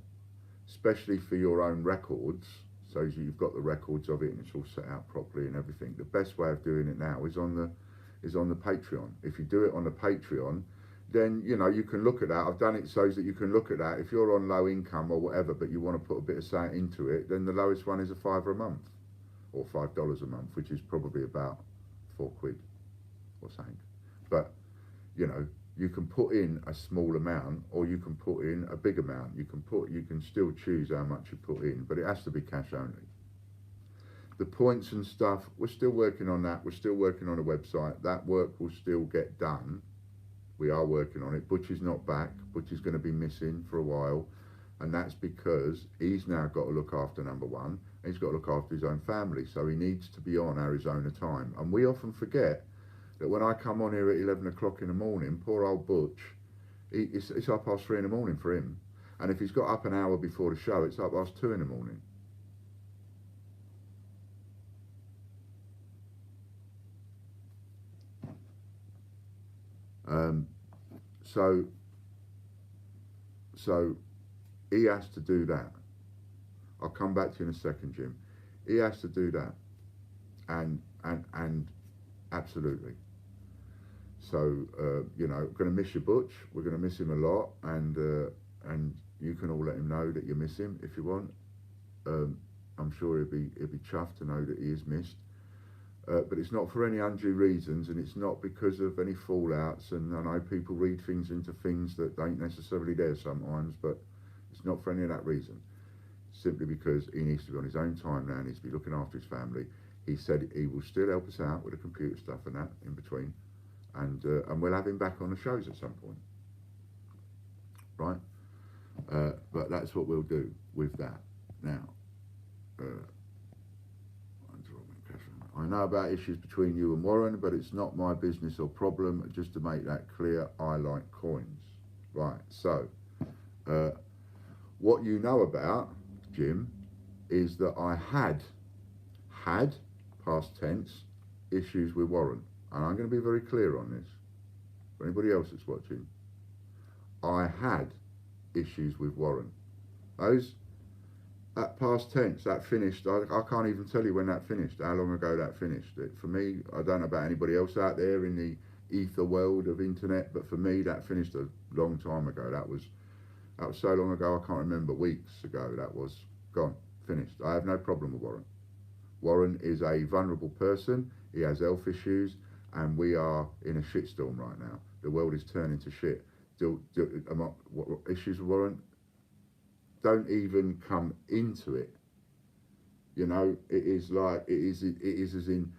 especially for your own records, so you've got the records of it and it's all set out properly and everything. The best way of doing it now is on the Patreon. If you do it on the Patreon, then you know you can look at that. I've done it so that you can look at that. If you're on low income or whatever, but you want to put a bit of something into it, then the lowest one is a £5 a month, or $5 a month, which is probably about £4 or something. But you know, you can put in a small amount, or you can put in a big amount. You can still choose how much you put in, but it has to be cash only. The points and stuff, we're still working on that. We're still working on a website. That work will still get done. We are working on it. Butch is not back. Butch is going to be missing for a while, and that's because he's now got to look after number one, He's got to look after his own family, so he needs to be on Arizona time. And we often forget that when I come on here at 11 o'clock in the morning, poor old Butch, it's up past 3 in the morning for him. And if he's got up an hour before the show, it's up past 2 in the morning. So he has to do that. I'll come back to you in a second, Jim. He has to do that, and absolutely. So you know, going to miss you, Butch. We're going to miss him a lot, and you can all let him know that you miss him if you want. I'm sure he'll be chuffed to know that he is missed. But it's not for any undue reasons, and it's not because of any fallouts. And I know people read things into things that ain't necessarily there sometimes, but it's not for any of that reason. Simply because he needs to be on his own time now, needs to be looking after his family. He said he will still help us out with the computer stuff and that in between, and we'll have him back on the shows at some point, right? But that's what we'll do with that. Now, I know about issues between you and Warren, but it's not my business or problem. Just to make that clear, I like coins. Right, so what you know about, Jim, is that I had, past tense, issues with Warren. And I'm going to be very clear on this. For anybody else that's watching, I had issues with Warren. Those, that past tense, that finished, I can't even tell you when that finished, how long ago that finished. For me, I don't know about anybody else out there in the ether world of internet, but for me, that finished a long time ago. That was so long ago, I can't remember, weeks ago. That was gone, finished. I have no problem with Warren. Warren is a vulnerable person. He has health issues, and we are in a shitstorm right now. The world is turning to shit. What issues with Warren? Don't even come into it. You know, it is as in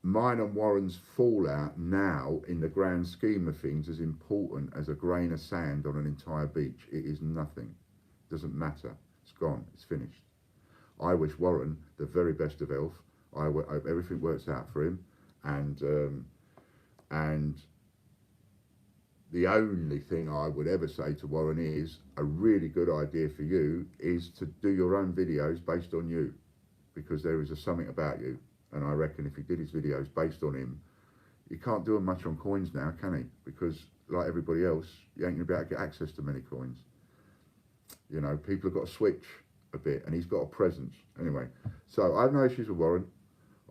mine and Warren's fallout now, in the grand scheme of things, as important as a grain of sand on an entire beach. It is nothing. It doesn't matter. It's gone. It's finished. I wish Warren the very best of health. I hope everything works out for him, and the only thing I would ever say to Warren is a really good idea for you is to do your own videos based on you, because there is something about you. And I reckon if he did his videos based on him, he can't do them much on coins now, can he? Because like everybody else, you ain't going to be able to get access to many coins. You know, people have got to switch a bit, and he's got a presence. Anyway, so I have no issues with Warren.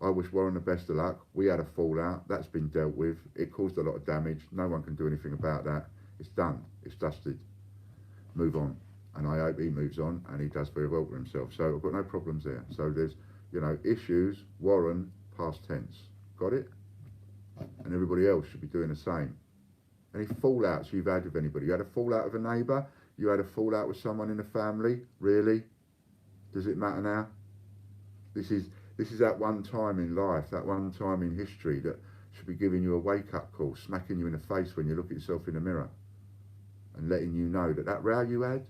I wish Warren the best of luck. We had a fallout. That's been dealt with. It caused a lot of damage. No one can do anything about that. It's done. It's dusted. Move on. And I hope he moves on, and he does very well for himself. So I've got no problems there. So there's, you know, issues, Warren, past tense. Got it? And everybody else should be doing the same. Any fallouts you've had with anybody? You had a fallout with a neighbour? You had a fallout with someone in the family? Really? Does it matter now? This is that one time in life, that one time in history that should be giving you a wake-up call, smacking you in the face when you look at yourself in the mirror and letting you know that that row you had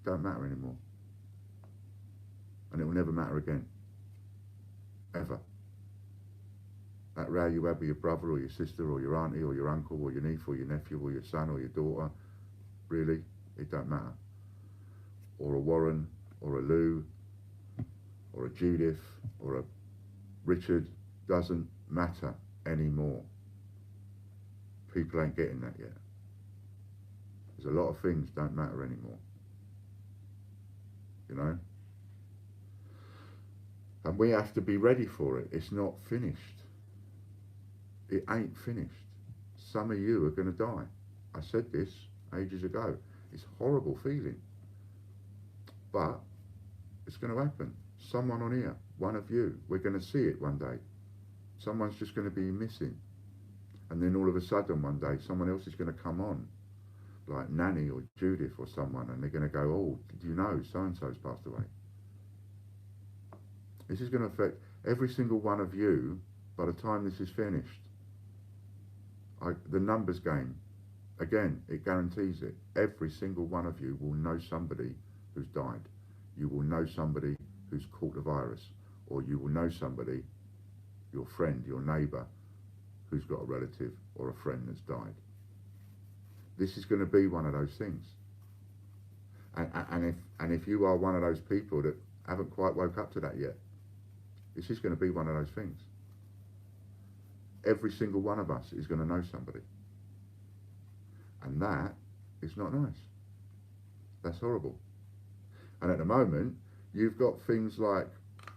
don't matter anymore. And it will never matter again. Ever. That row you had with your brother or your sister or your auntie or your uncle or your niece or your nephew or your son or your daughter, really, it don't matter. Or a Warren or a Lou or a Judith or a Richard, doesn't matter anymore. People ain't getting that yet. There's a lot of things don't matter anymore. You know? And we have to be ready for it. It's not finished. It ain't finished. Some of you are going to die. I said this ages ago. It's a horrible feeling. But it's going to happen. Someone on here, one of you, we're going to see it one day. Someone's just going to be missing. And then all of a sudden one day, someone else is going to come on, like Nanny or Judith or someone, and they're going to go, oh, did you know so-and-so's passed away? This is going to affect every single one of you by the time this is finished. The numbers game, again, it guarantees it. Every single one of you will know somebody who's died. you will know somebody who's caught the virus, or you will know somebody, your friend, your neighbour, who's got a relative or a friend that's died. This is going to be one of those things. And if you are one of those people that haven't quite woke up to that yet, this is going to be one of those things. Every single one of us is going to know somebody. And that is not nice. That's horrible. And at the moment, you've got things like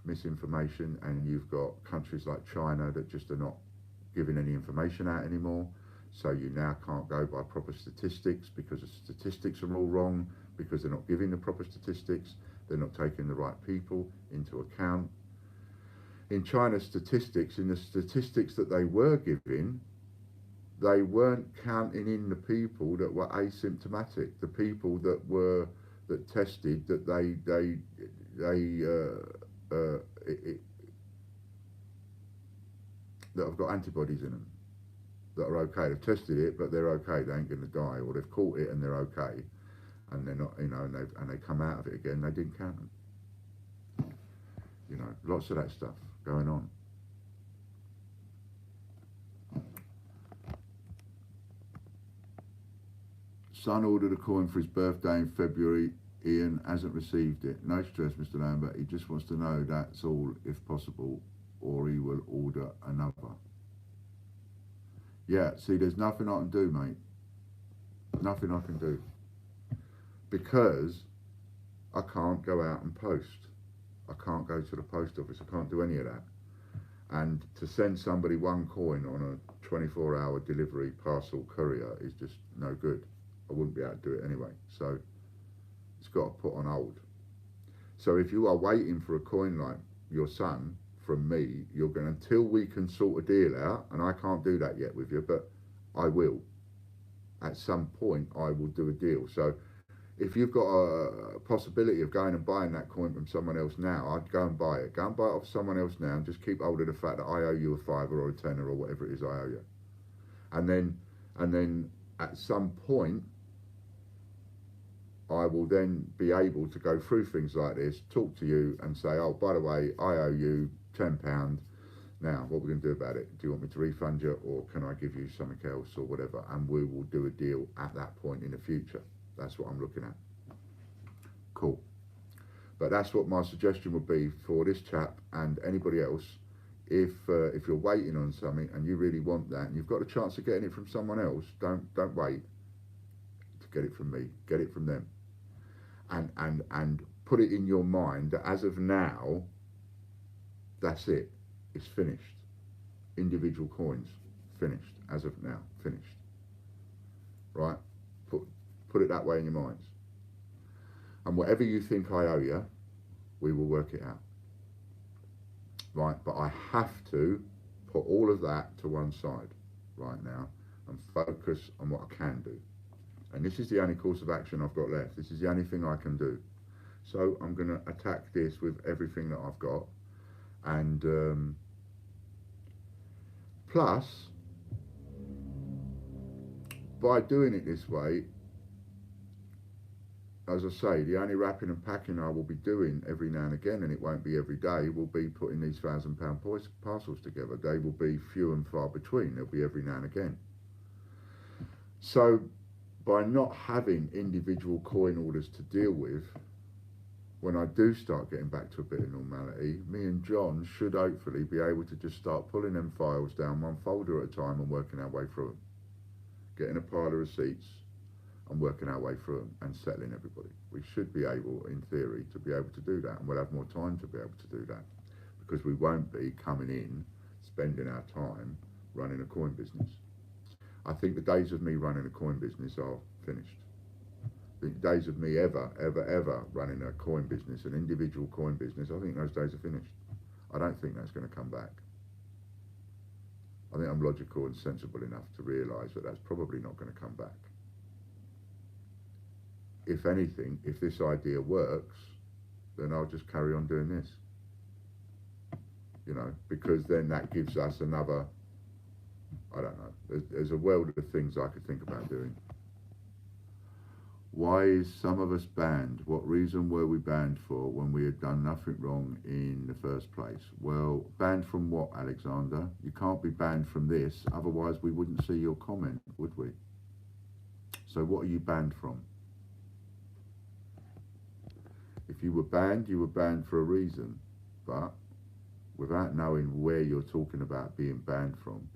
misinformation, and you've got countries like China that just are not giving any information out anymore. So you now can't go by proper statistics because the statistics are all wrong, because they're not giving the proper statistics. They're not taking the right people into account. In China's statistics, in the statistics that they were giving, they weren't counting in the people that were asymptomatic, the people that tested that that have got antibodies in them, that are okay. They've tested it, but they're okay. They ain't going to die, or they've caught it and they're okay, and they're not, and they come out of it again. They didn't count them. Lots of that stuff going on. Son ordered a coin for his birthday in February. Ian hasn't received it. No stress, Mr. Lambert. He just wants to know that's all, if possible, or he will order another. Yeah, see, there's nothing I can do, mate. Nothing I can do. Because I can't go out and post. I can't go to the post office. I can't do any of that. And to send somebody one coin on a 24-hour delivery parcel courier is just no good. I wouldn't be able to do it anyway. So it's got to put on hold. So if you are waiting for a coin like your son from me, you're going, until we can sort a deal out, and I can't do that yet with you, but I will. At some point, I will do a deal. So if you've got a possibility of going and buying that coin from someone else now, I'd go and buy it. Go and buy it off someone else now, and just keep hold of the fact that I owe you a £5 or a £10 or whatever it is I owe you. And then at some point, I will then be able to go through things like this, talk to you and say, oh, by the way, I owe you £10. Now, what are we going to do about it? Do you want me to refund you, or can I give you something else or whatever? And we will do a deal at that point in the future. That's what I'm looking at. Cool. But that's what my suggestion would be for this chap and anybody else. If you're waiting on something and you really want that, and you've got a chance of getting it from someone else, don't wait to get it from me. Get it from them. And put it in your mind that as of now, that's it. It's finished. Individual coins, finished. As of now, finished. Right? Put it that way in your minds. And whatever you think I owe you, we will work it out. Right? But I have to put all of that to one side right now and focus on what I can do. And this is the only course of action I've got left. This is the only thing I can do. So I'm going to attack this with everything that I've got. And plus, by doing it this way, as I say, the only wrapping and packing I will be doing every now and again, and it won't be every day, will be putting these £1,000 parcels together. They will be few and far between. They'll be every now and again. So by not having individual coin orders to deal with, when I do start getting back to a bit of normality, me and John should hopefully be able to just start pulling them files down one folder at a time and working our way through them. Getting a pile of receipts and working our way through them and settling everybody. We should be able, in theory, to be able to do that, and we'll have more time to be able to do that, because we won't be coming in, spending our time running a coin business. I think the days of me running a coin business are finished. The days of me ever running a coin business, an individual coin business, I think those days are finished. I don't think that's going to come back. I think I'm logical and sensible enough to realise that that's probably not going to come back. If anything, if this idea works, then I'll just carry on doing this. Because then that gives us another, I don't know, there's a world of things I could think about doing. Why is some of us banned? What reason were we banned for when we had done nothing wrong in the first place? Well, banned from what, Alexander? You can't be banned from this, otherwise we wouldn't see your comment, would we? So what are you banned from? If you were banned for a reason, but without knowing where you're talking about being banned from.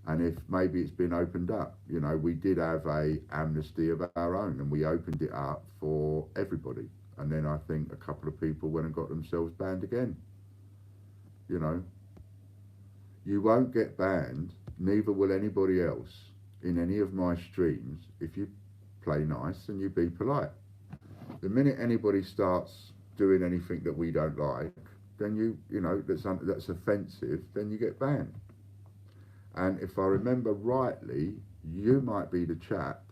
And if maybe it's been opened up, you know, we did have a amnesty of our own and we opened it up for everybody. And then I think a couple of people went and got themselves banned again. You know, you won't get banned, neither will anybody else in any of my streams if you play nice and you be polite. The minute anybody starts doing anything that we don't like, then you know, that's offensive, then you get banned. And if I remember rightly, you might be the chap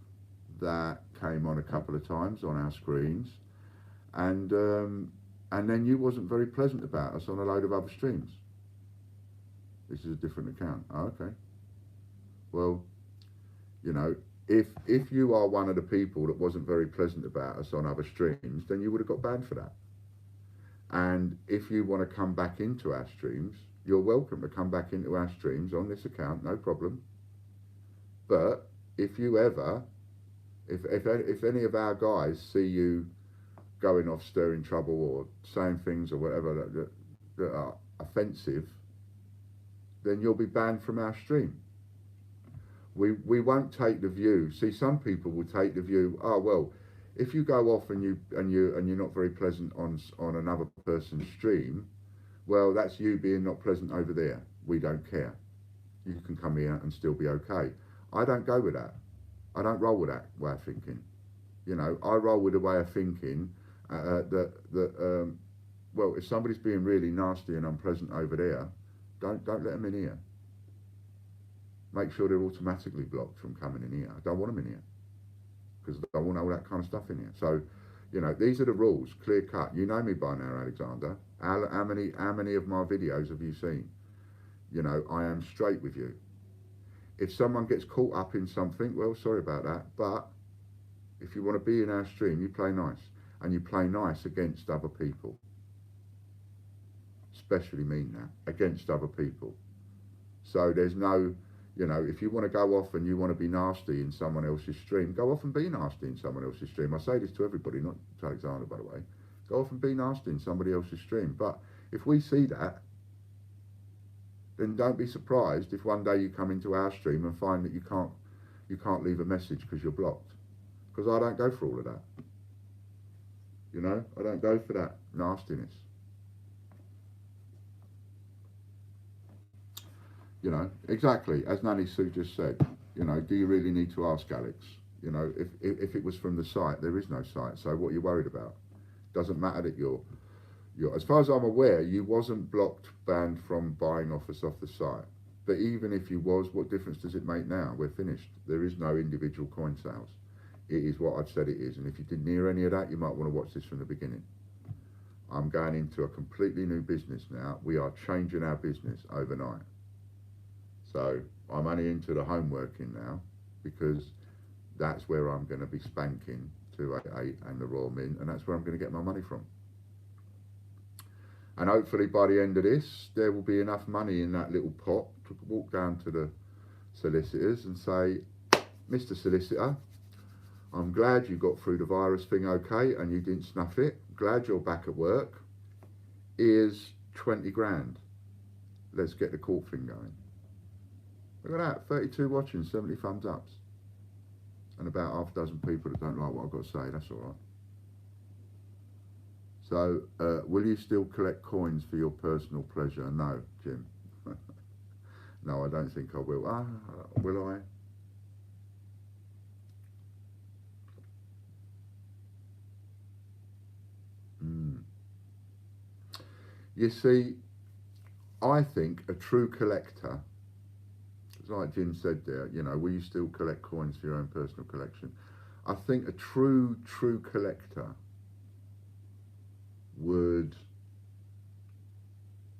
that came on a couple of times on our screens, and then you wasn't very pleasant about us on a load of other streams. This is a different account. Oh, okay. Well, you know, if you are one of the people that wasn't very pleasant about us on other streams, then you would have got banned for that. And if you want to come back into our streams, you're welcome to come back into our streams on this account, no problem. But if you ever, if any of our guys see you going off stirring trouble or saying things or whatever that are offensive, then you'll be banned from our stream. We won't take the view. See, some people will take the view, oh well, if you go off and you're not very pleasant on another person's stream, well, that's you being not pleasant over there. We don't care. You can come here and still be okay. I don't go with that. I don't roll with that way of thinking. You know, I roll with a way of thinking well, if somebody's being really nasty and unpleasant over there, don't let them in here. Make sure they're automatically blocked from coming in here. I don't want them in here because I don't want all that kind of stuff in here. So, you know, these are the rules, clear cut. You know me by now, Alexander. How many of my videos have you seen? You know, I am straight with you. If someone gets caught up in something, well, sorry about that. But if you want to be in our stream, you play nice. And you play nice against other people. Especially me now, against other people. So there's no, you know, if you want to go off and you want to be nasty in someone else's stream, go off and be nasty in someone else's stream. I say this to everybody, not to Alexander, by the way. Go off and be nasty in somebody else's stream. But if we see that, then don't be surprised if one day you come into our stream and find that you can't leave a message because you're blocked. Because I don't go for all of that. You know, I don't go for that nastiness. You know, exactly, as Nanny Sue just said, you know, do you really need to ask Alex? You know, if it was from the site, there is no site, so what are you worried about? Doesn't matter that you're as far as I'm aware, you wasn't blocked, banned from buying off us off the site. But even if you was, what difference does it make now? We're finished. There is no individual coin sales. It is what I've said it is, and if you didn't hear any of that, you might want to watch this from the beginning. I'm going into a completely new business now. We are changing our business overnight. So I'm only into the homeworking now because that's where I'm going to be spanking 288 and the Royal Mint, and that's where I'm going to get my money from. And hopefully by the end of this, there will be enough money in that little pot to walk down to the solicitors and say, Mr. Solicitor, I'm glad you got through the virus thing okay and you didn't snuff it. Glad you're back at work. Here's 20 grand. Let's get the court thing going. Look at that, 32 watching, 70 thumbs ups. And about half a dozen people that don't like what I've got to say, that's all right. So, will you still collect coins for your personal pleasure? No, Jim. No, I don't think I will. Will I? You see, I think a true collector, like Jim said there, you know, will you still collect coins for your own personal collection? I think a true collector would,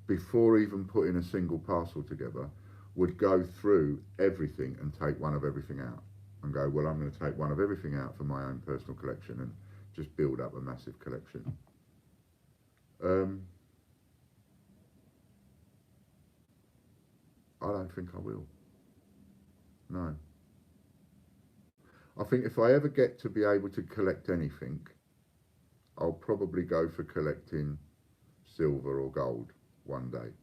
before even putting a single parcel together, would go through everything and take one of everything out. and go, well, I'm going to take one of everything out for my own personal collection and just build up a massive collection. I don't think I will. No. I think if I ever get to be able to collect anything, I'll probably go for collecting silver or gold one day.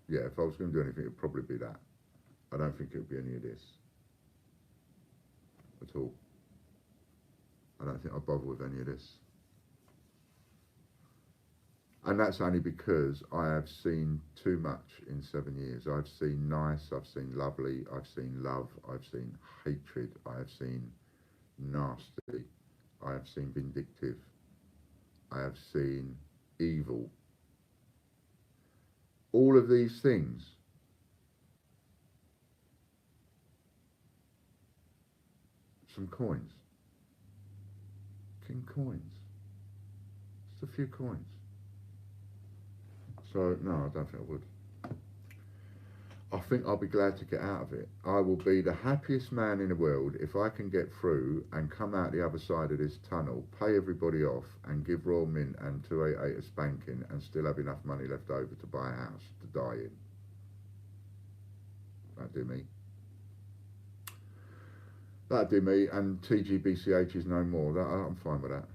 Yeah, if I was going to do anything, it'd probably be that. I don't think it would be any of this at all. I don't think I'd bother with any of this. And that's only because I have seen too much in 7 years. I've seen nice, I've seen lovely, I've seen love, I've seen hatred, I have seen nasty, I have seen vindictive, I have seen evil. All of these things. Some coins. King coins. Just a few coins. So, no, I don't think I would. I think I'll be glad to get out of it. I will be the happiest man in the world if I can get through and come out the other side of this tunnel, pay everybody off and give Royal Mint and 288 a spanking and still have enough money left over to buy a house to die in. That'd do me. That'd do me, and TGBCH is no more. I'm fine with that.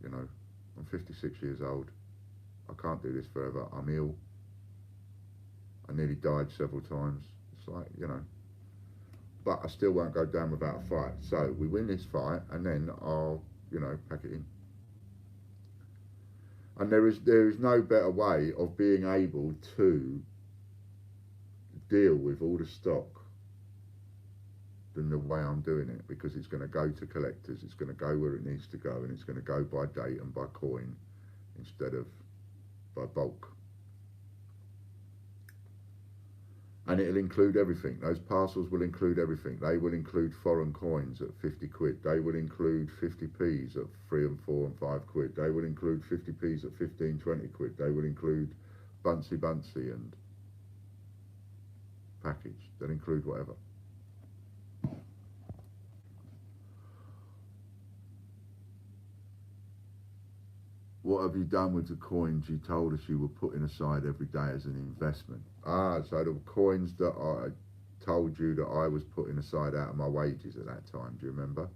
You know, I'm 56 years old. I can't do this forever. I'm ill. I nearly died several times. It's like, you know. But I still won't go down without a fight. So we win this fight and then I'll, you know, pack it in. And there is no better way of being able to deal with all the stock than the way I'm doing it, because it's going to go to collectors, it's going to go where it needs to go, and it's going to go by date and by coin instead of by bulk. And it'll include everything. Those parcels will include everything. They will include foreign coins at 50 quid. They will include 50p's at 3 and 4 and 5 quid. They will include 50p's at 15, 20 quid. They will include Bunsy and package. They'll include whatever. What have you done with the coins you told us you were putting aside every day as an investment? So the coins that I told you that I was putting aside out of my wages at that time, do you remember?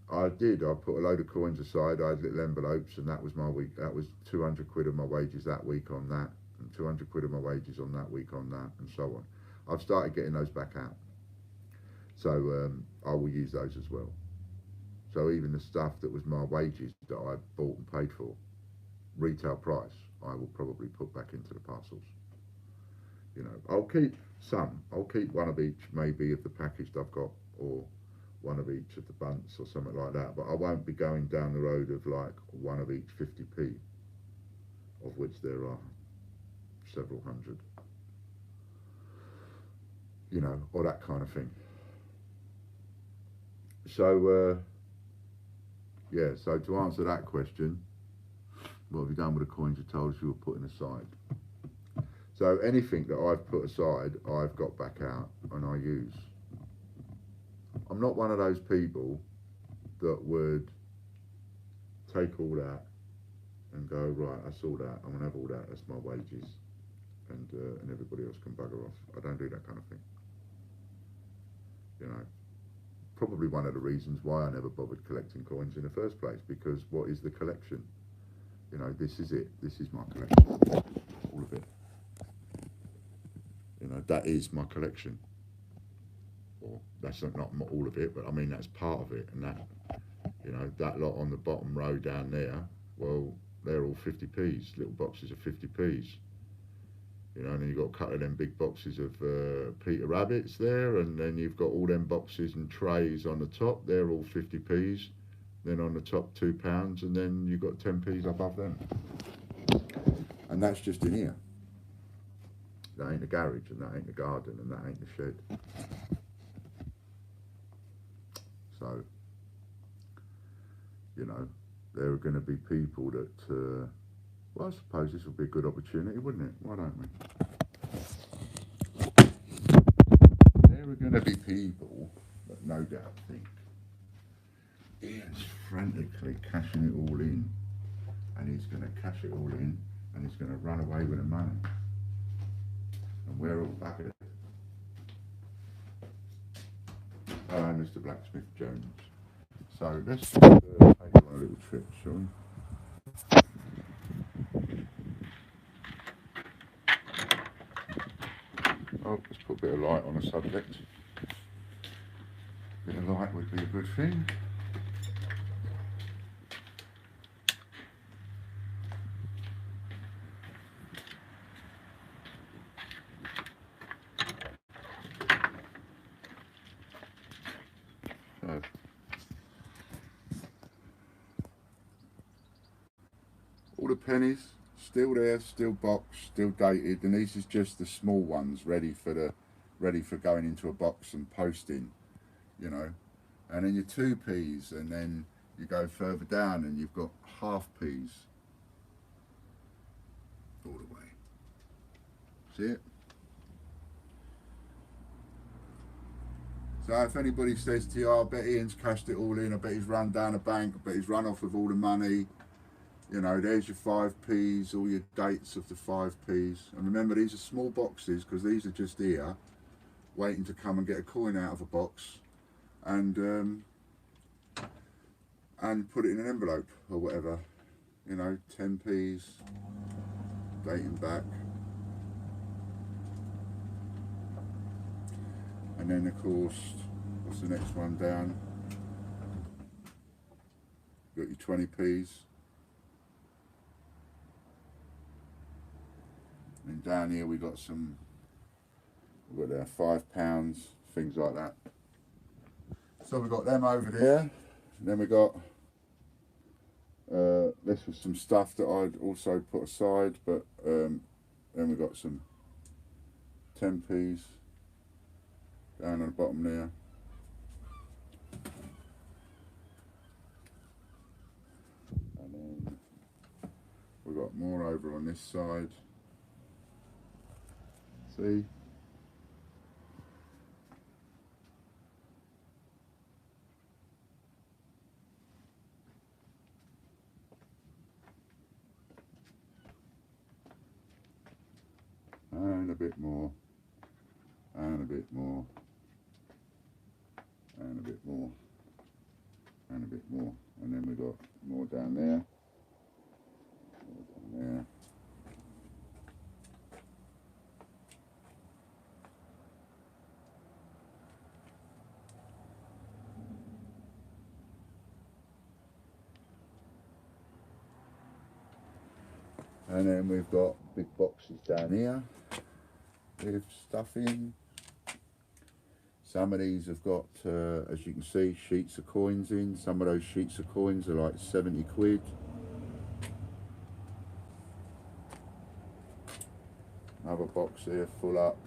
I did. I put a load of coins aside. I had little envelopes, and that was my week. That was 200 quid of my wages that week on that, and 200 quid of my wages on that week on that, and so on. I've started getting those back out. So I will use those as well. So even the stuff that was my wages that I bought and paid for, retail price, I will probably put back into the parcels. You know, I'll keep some. I'll keep one of each, maybe, of the packaged I've got, or one of each of the bunts or something like that. But I won't be going down the road of like one of each 50p, of which there are several hundred. You know, or that kind of thing. So, yeah, so to answer that question, what have you done with the coins you told us you were putting aside? So anything that I've put aside, I've got back out and I use. I'm not one of those people that would take all that and go, right, that's all that, I'm going to have all that, that's my wages, and everybody else can bugger off. I don't do that kind of thing. You know. Probably one of the reasons why I never bothered collecting coins in the first place, because what is the collection? You know, this is it. This is my collection. All of it. You know, that is my collection. Or that's not all of it, but I mean, that's part of it. And that, you know, that lot on the bottom row down there, well, they're all 50p's, little boxes of 50p's. You know, and then you've got a couple of them big boxes of Peter Rabbits there, and then you've got all them boxes and trays on the top, they're all 50p's. Then on the top £2, and then you've got 10p's above them. And that's just in here. That ain't the garage, and that ain't the garden, and that ain't the shed. So, you know, there are going to be people that... well, I suppose this will be a good opportunity, wouldn't it? Why don't we? There are going going to be people that no doubt think Ian's frantically cashing it all in, and he's going to cash it all in, and he's going to run away with the money, and we're all buggered. Hello, Mr. Blacksmith Jones. So let's take you on a little trip, shall we? Oh, let's put a bit of light on the subject. A bit of light would be a good thing. So, all the pennies still there, still boxed, still dated, and these is just the small ones ready for going into a box and posting, you know. And then your 2p's, and then you go further down and you've got half p's all the way. See it? So if anybody says to you, oh, I bet Ian's cashed it all in, I bet he's run down a bank, I bet he's run off with all the money, you know, there's your 5p's, all your dates of the 5p's. And remember, these are small boxes, because these are just here waiting to come and get a coin out of a box and put it in an envelope or whatever, you know, 10p's dating back. And then of course, what's the next one down? Got your 20p's. And down here we got some, we've got there £5, things like that. So we've got them over there. And then we got, this was some stuff that I'd also put aside, but then we got some 10p's down on the bottom there. And then we've got more over on this side. See? And a bit more, and a bit more, and a bit more, and a bit more, and then we got more down there, more down there. And then we've got big boxes down here with stuff in. Some of these have got, as you can see, sheets of coins in. Some of those sheets of coins are like 70 quid. Another box there full up.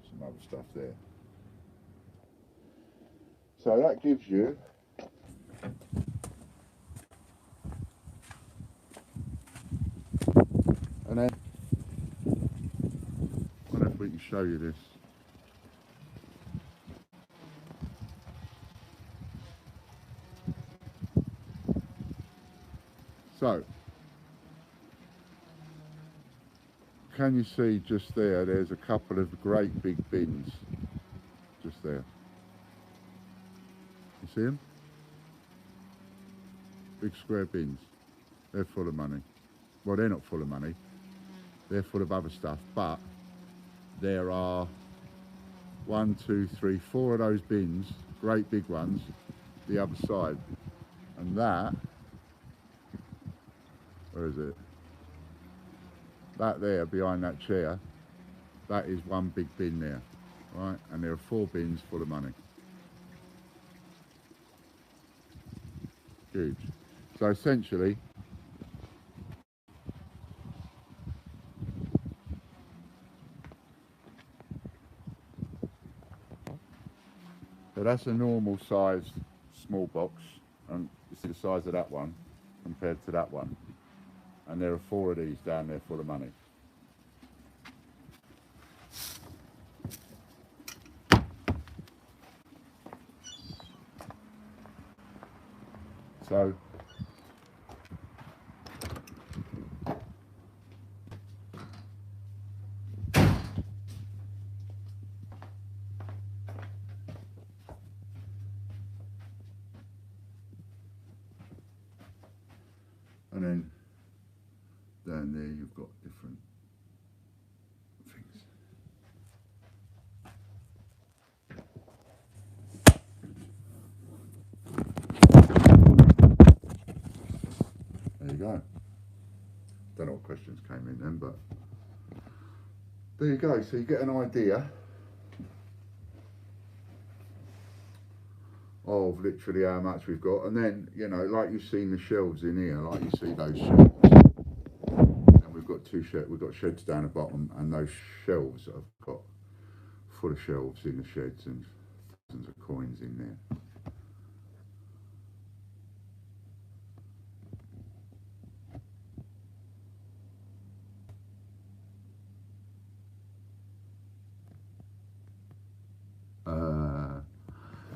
Some other stuff there. So that gives you and then I don't know if we can show you this. So can you see just there, there's a couple of great big bins just there. You see them? Big square bins. They're full of money. Well, they're not full of money. They're full of other stuff, but there are 1, 2, 3, 4 of those bins, great big ones, the other side. And that, where is it? That there, behind that chair, that is one big bin there, right? And there are 4 bins full of money. Huge. So essentially, so that's a normal sized small box, and you see the size of that one compared to that one. And there are 4 of these down there full of money. So and then down there you've got different things. There you go. Don't know what questions came in then, but there you go. So you get an idea of literally how much we've got, and then, you know, like you've seen the shelves in here, like you see those shelves, and we've got two sheds, we've got sheds down the bottom, and those shelves I've got full of shelves in the sheds and thousands of coins in there.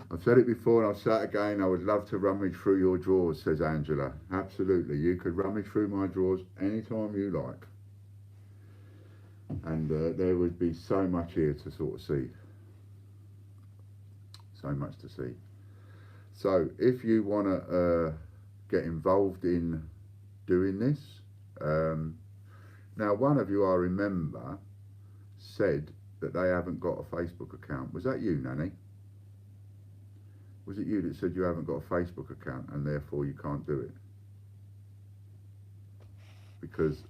I've said it before and I'll say it again, I would love to rummage through your drawers, says Angela. Absolutely, you could rummage through my drawers anytime you like. And there would be so much here to sort of see. So much to see. So if you want to get involved in doing this, now one of you I remember said that they haven't got a Facebook account. Was that you, Nanny? Was it you that said you haven't got a Facebook account and therefore you can't do it? Because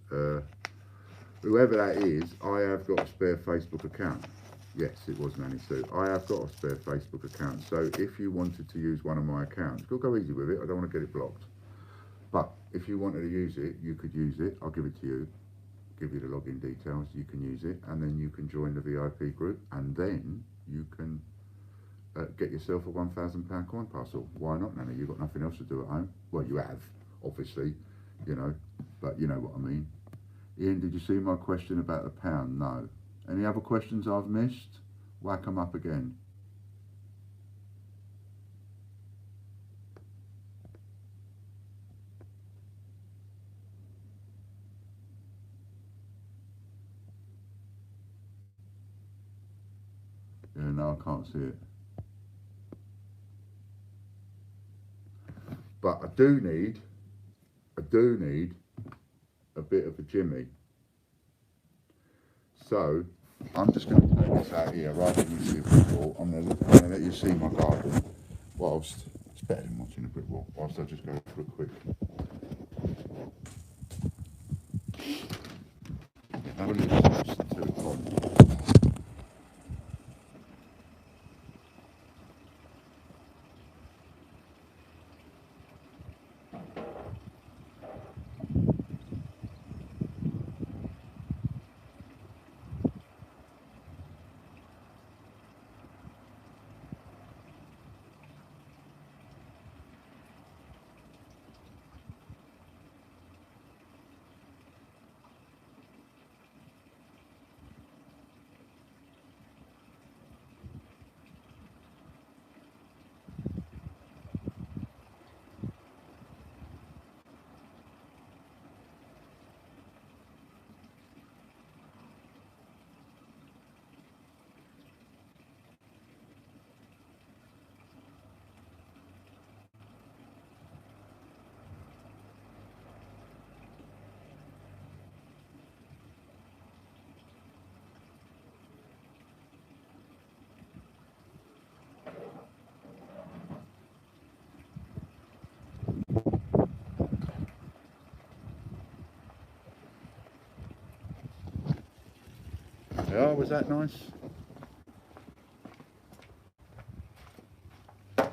whoever that is, I have got a spare Facebook account. Yes, it was Nanny Sue. I have got a spare Facebook account. So if you wanted to use one of my accounts, go easy with it. I don't want to get it blocked. But if you wanted to use it, you could use it. I'll give it to you. Give you the login details. You can use it, and then you can join the VIP group, and then you can get yourself a £1,000 coin parcel. Why not, Nanny? You've got nothing else to do at home. Well, you have, obviously, you know, but you know what I mean. Ian, did you see my question about the pound? No. Any other questions I've missed? Whack them up again. Yeah, no, I can't see it. But I do need a bit of a Jimmy. So I'm just going to take this out here rather than you see a brick wall. I'm going to let you see my garden whilst, it's better than watching a brick wall, whilst I just go for a quick. Have a listen to the pond. Yeah, was that nice? So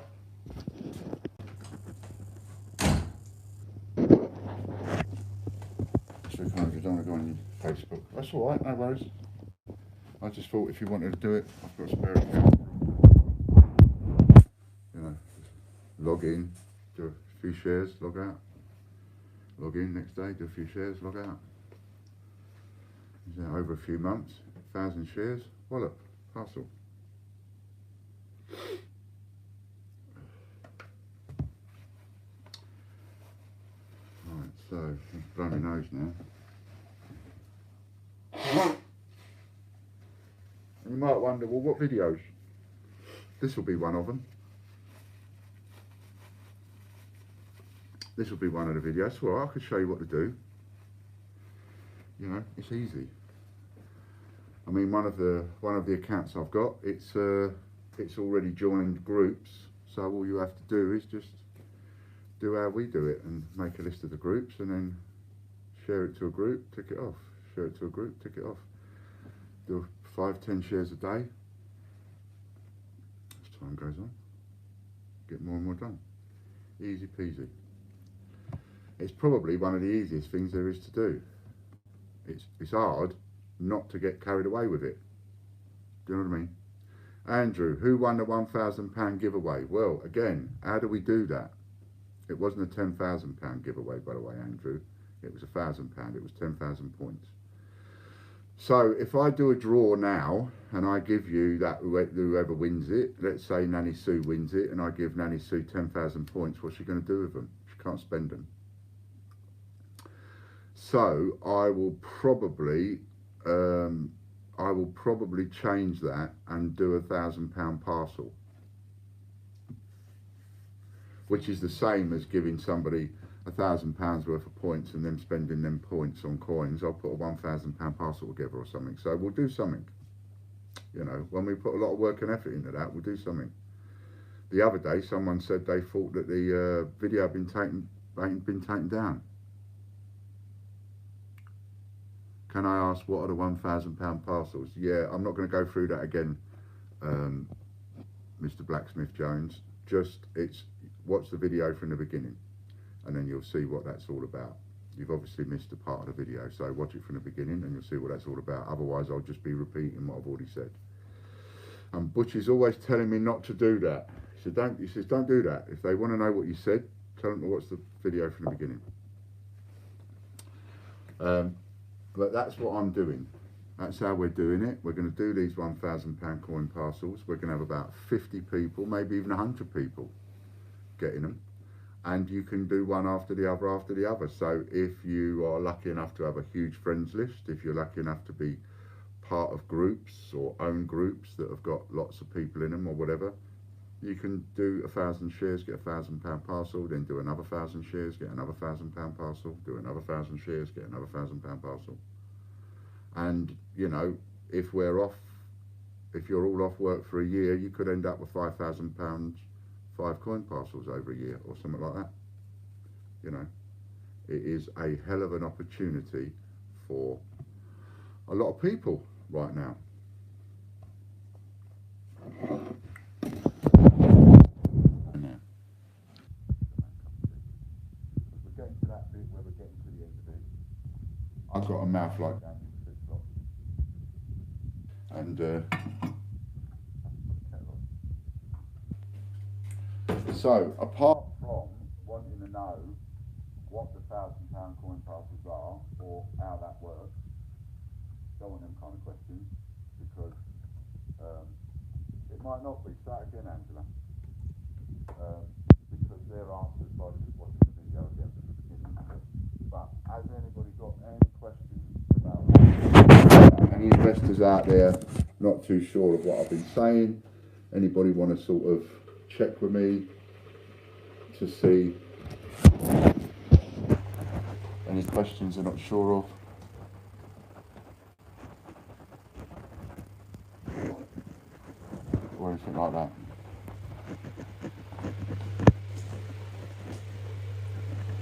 if you don't want to go on Facebook, that's all right, no worries. I just thought if you wanted to do it, I've got a spare account. You know, log in, do a few shares, log out. Log in next day, do a few shares, log out. Over a few months, 1,000 shares, wallop, parcel. So, I'm blowing my nose now. And you might wonder, well, what videos? This will be one of them. This will be one of the videos. Well, I could show you what to do. You know, it's easy. I mean, one of the accounts I've got, it's already joined groups. So all you have to do is just do how we do it and make a list of the groups and then share it to a group, tick it off. Share it to a group, tick it off. Do 5-10 shares a day. As time goes on, get more and more done. Easy peasy. It's probably one of the easiest things there is to do. It's hard not to get carried away with it. Do you know what I mean? Andrew, who won the £1,000 giveaway? Well, again, how do we do that? It wasn't a £10,000 giveaway, by the way, Andrew. It was £1,000. It was 10,000 points. So if I do a draw now and I give you that, whoever wins it, let's say Nanny Sue wins it, and I give Nanny Sue 10,000 points, what's she going to do with them? She can't spend them. So I will probably change that and do £1,000 parcel, which is the same as giving somebody £1,000 worth of points and them spending them points on coins. I'll put a £1,000 parcel together or something. So we'll do something. You know, when we put a lot of work and effort into that, we'll do something. The other day, someone said they thought that the video had been taken down. Can I ask what are the £1,000 parcels? Yeah, I'm not going to go through that again, Mr. Blacksmith Jones. Just watch the video from the beginning, and then you'll see what that's all about. You've obviously missed a part of the video, so watch it from the beginning and you'll see what that's all about. Otherwise, I'll just be repeating what I've already said. And Butch is always telling me not to do that. He says, don't do that. If they want to know what you said, tell them to watch the video from the beginning. But that's what I'm doing. That's how we're doing it. We're going to do these £1,000 coin parcels. We're going to have about 50 people, maybe even 100 people getting them. And you can do one after the other. So if you are lucky enough to have a huge friends list, if you're lucky enough to be part of groups or own groups that have got lots of people in them or whatever, you can do 1,000 shares, get a £1,000 parcel, then do another 1,000 shares, get another £1,000 parcel, do another 1,000 shares, get another £1,000 parcel. And you know, if you're all off work for a year, you could end up with £5,000, 5 coin parcels over a year or something like that. You know, it is a hell of an opportunity for a lot of people right now. I've got a mouth like that, and so apart from wanting to know what the £1,000 coin parcels are or how that works, don't want them kind of questions, because it might not be. Start again, Angela, because they're answered by just watching the video again from the beginning. But has anybody got any questions about that? Any investors out there not too sure of what I've been saying? Anybody want to sort of check with me to see any questions they're not sure of? Or anything like that?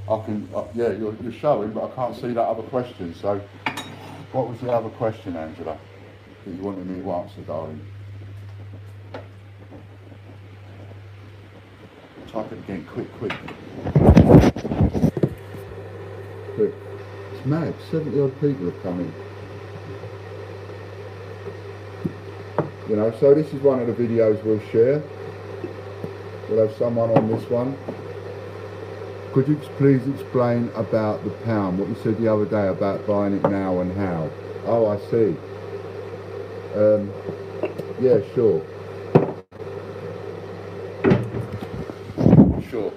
I can, yeah, you're showing, but I can't see that other question. So, what was the other question, Angela, that you wanted me to answer, darling? Type it again, quick. Quick. It's mad, 70 odd people have come in. You know, so this is one of the videos we'll share. We'll have someone on this one. Could you please explain about the pound, what you said the other day about buying it now and how? Oh, I see. Yeah, sure. Sure.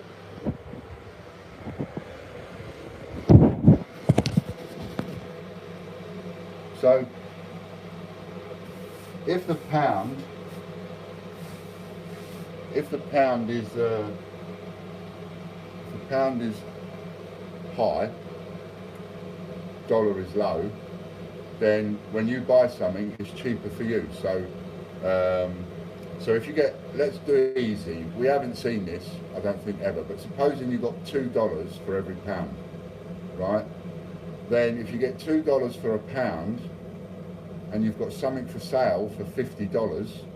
So if the pound is high, dollar is low, then when you buy something, it's cheaper for you. So if you get, let's do it easy. We haven't seen this, I don't think ever, but supposing you got $2 for every pound, right? Then if you get $2 for a pound and you've got something for sale for $50,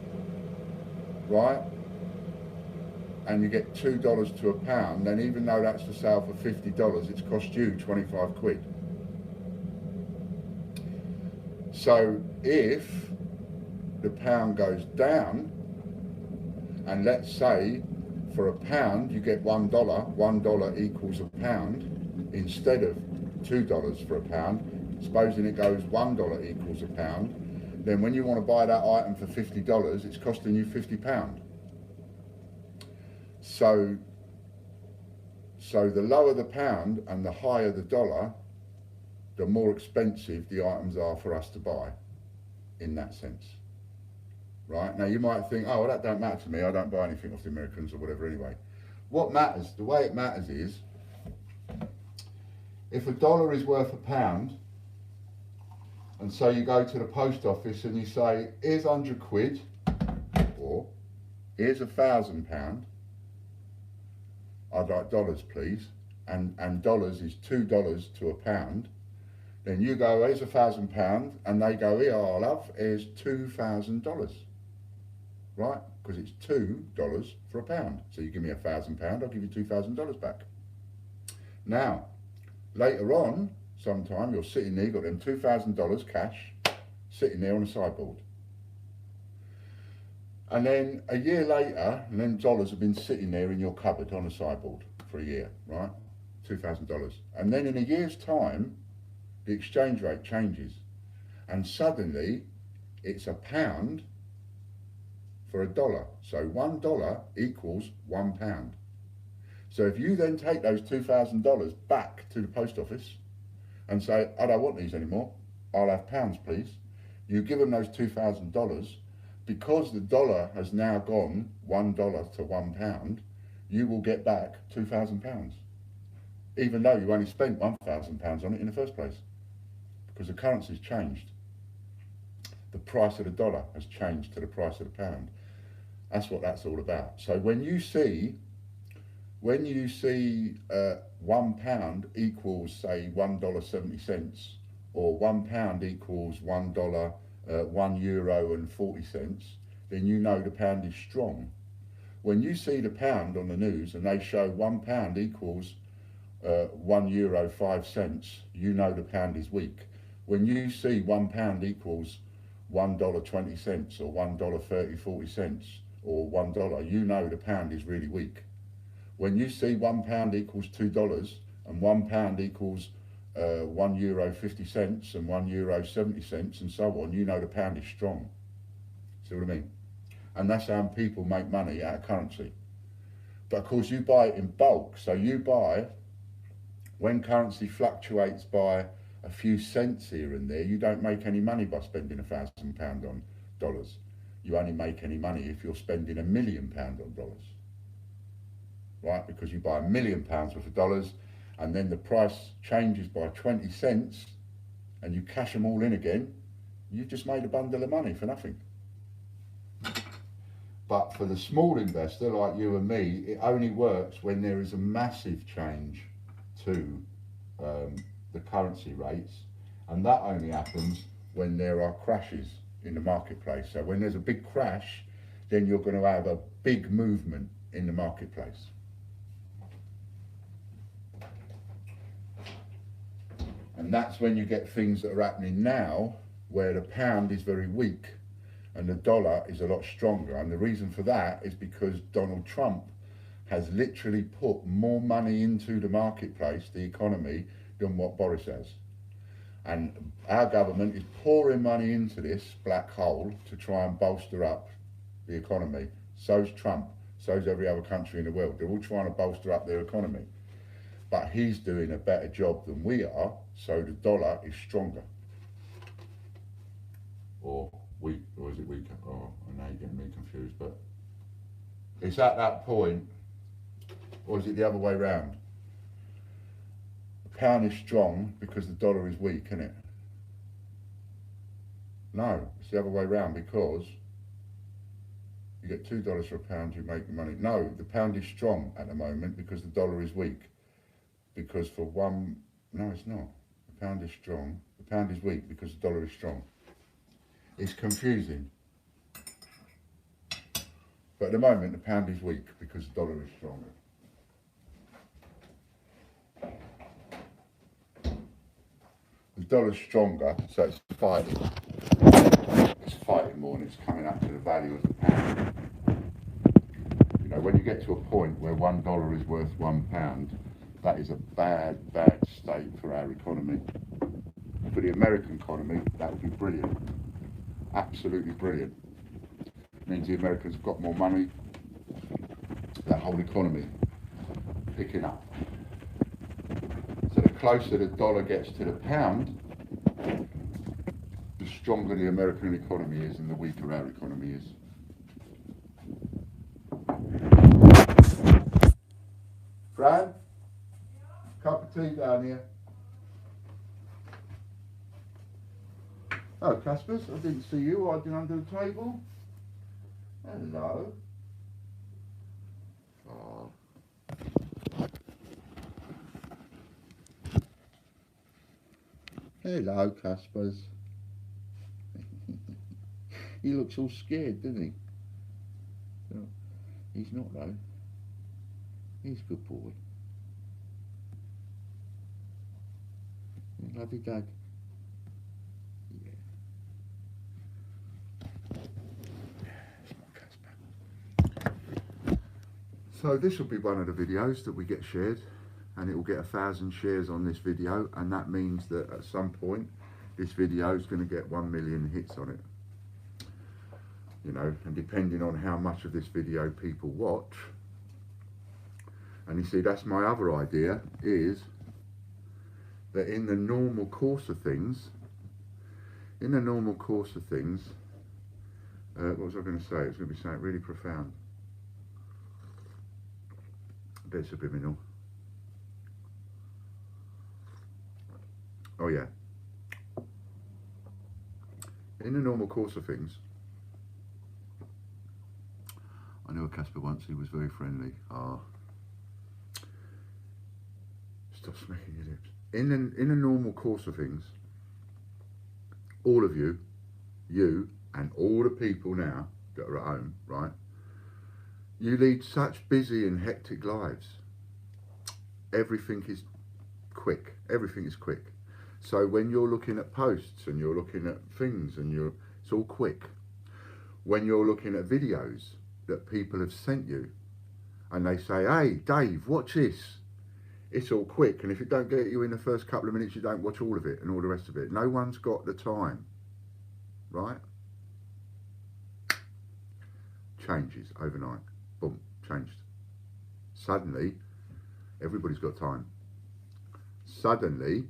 right? And you get $2 to a pound, then even though that's for sale for $50, it's cost you 25 quid. So if the pound goes down, and let's say for a pound you get $1, $1 equals a pound instead of $2 for a pound, supposing it goes $1 equals a pound, then when you want to buy that item for $50, it's costing you £50. So the lower the pound and the higher the dollar, the more expensive the items are for us to buy, in that sense. Right? Now you might think, oh, well, that don't matter to me, I don't buy anything off the Americans or whatever anyway. What matters, the way it matters is, if a dollar is worth a pound, and so you go to the post office and you say, here's 100 quid, or here's £1,000, I'd like dollars please, and dollars is $2 to a pound, then you go, here's £1,000, and they go, here, oh, love, here's $2,000. Right? Because it's $2 for a pound. So you give me £1,000, I'll give you $2,000 back. Now, later on, sometime you're sitting there, you've got them $2,000 cash sitting there on a sideboard. And then a year later, and then dollars have been sitting there in your cupboard on a sideboard for a year, right? $2,000. And then in a year's time, the exchange rate changes. And suddenly, it's a pound for a dollar. So $1 equals £1. So if you then take those $2,000 back to the post office and say, I don't want these anymore, I'll have pounds please. You give them those $2,000, because the dollar has now gone $1 to £1, you will get back £2,000, even though you only spent £1,000 on it in the first place, because the currency's changed. The price of the dollar has changed to the price of the pound. That's what that's all about. So when you see £1 equals, say, $1.70, or £1 equals €1.40, then you know the pound is strong. When you see the pound on the news and they show £1 equals €1.05, you know the pound is weak. When you see £1 equals $1.20 or $1.30, or $1, you know the pound is really weak. When you see £1 equals $2 and £1 equals €1.50 and €1.70 and so on, you know the pound is strong. See what I mean? And that's how people make money out of currency. But of course you buy it in bulk, so you buy, when currency fluctuates by a few cents here and there, you don't make any money by spending £1,000 on dollars. You only make any money if you're spending £1 million on dollars. Right? Because you buy £1 million worth of dollars, and then the price changes by 20 cents, and you cash them all in again, you've just made a bundle of money for nothing. But for the small investor like you and me, it only works when there is a massive change to the currency rates, and that only happens when there are crashes in the marketplace. So when there's a big crash, then you're going to have a big movement in the marketplace. And that's when you get things that are happening now, where the pound is very weak and the dollar is a lot stronger. And the reason for that is because Donald Trump has literally put more money into the marketplace, the economy, than what Boris has. And our government is pouring money into this black hole to try and bolster up the economy. So's Trump, so's every other country in the world. They're all trying to bolster up their economy. But he's doing a better job than we are, so the dollar is stronger. or week, or is it week? Oh, now you're getting me confused. But it's at that point, or is it the other way round? The pound is strong because the dollar is weak, isn't it? No, it's the other way round because you get $2 for a pound, you make the money. No, the pound is strong at the moment because the dollar is weak. Because for one, no, it's not. The pound is strong. The pound is weak because the dollar is strong. It's confusing. But at the moment, the pound is weak because the dollar is stronger. The dollar's stronger, so it's fighting. It's fighting more and it's coming up to the value of the pound. You know, when you get to a point where $1 is worth £1, that is a bad, bad state for our economy. For the American economy, that would be brilliant. Absolutely brilliant. It means the Americans have got more money, that whole economy picking up. So the closer the dollar gets to the pound, the stronger the American economy is and the weaker our economy is. Fran? Cup of tea down here. Oh, Caspers, I didn't see you hiding under the table. Hello. Oh. Hello, Caspers. He looks all scared, doesn't he? So, he's not though. He's a good boy. Love you, Dad. Yeah. So this will be one of the videos that we get shared, and it will get 1,000 shares on this video, and that means that at some point this video is going to get 1 million hits on it. You know, and depending on how much of this video people watch, and you see that's my other idea, is that in the normal course of things, what was I going to say? I was going to be saying really profound. A bit subliminal. Oh yeah. In the normal course of things, I knew a Casper once, he was very friendly. Ah. Stop smacking your lips. In a normal course of things, all of you and all the people now that are at home, right? You lead such busy and hectic lives. Everything is quick. Everything is quick. So when you're looking at posts and you're looking at things and it's all quick. When you're looking at videos that people have sent you and they say, hey, Dave, watch this. It's all quick, and if it don't get you in the first couple of minutes, you don't watch all of it and all the rest of it. No one's got the time, right? Changes overnight. Boom, changed. Suddenly, everybody's got time. Suddenly,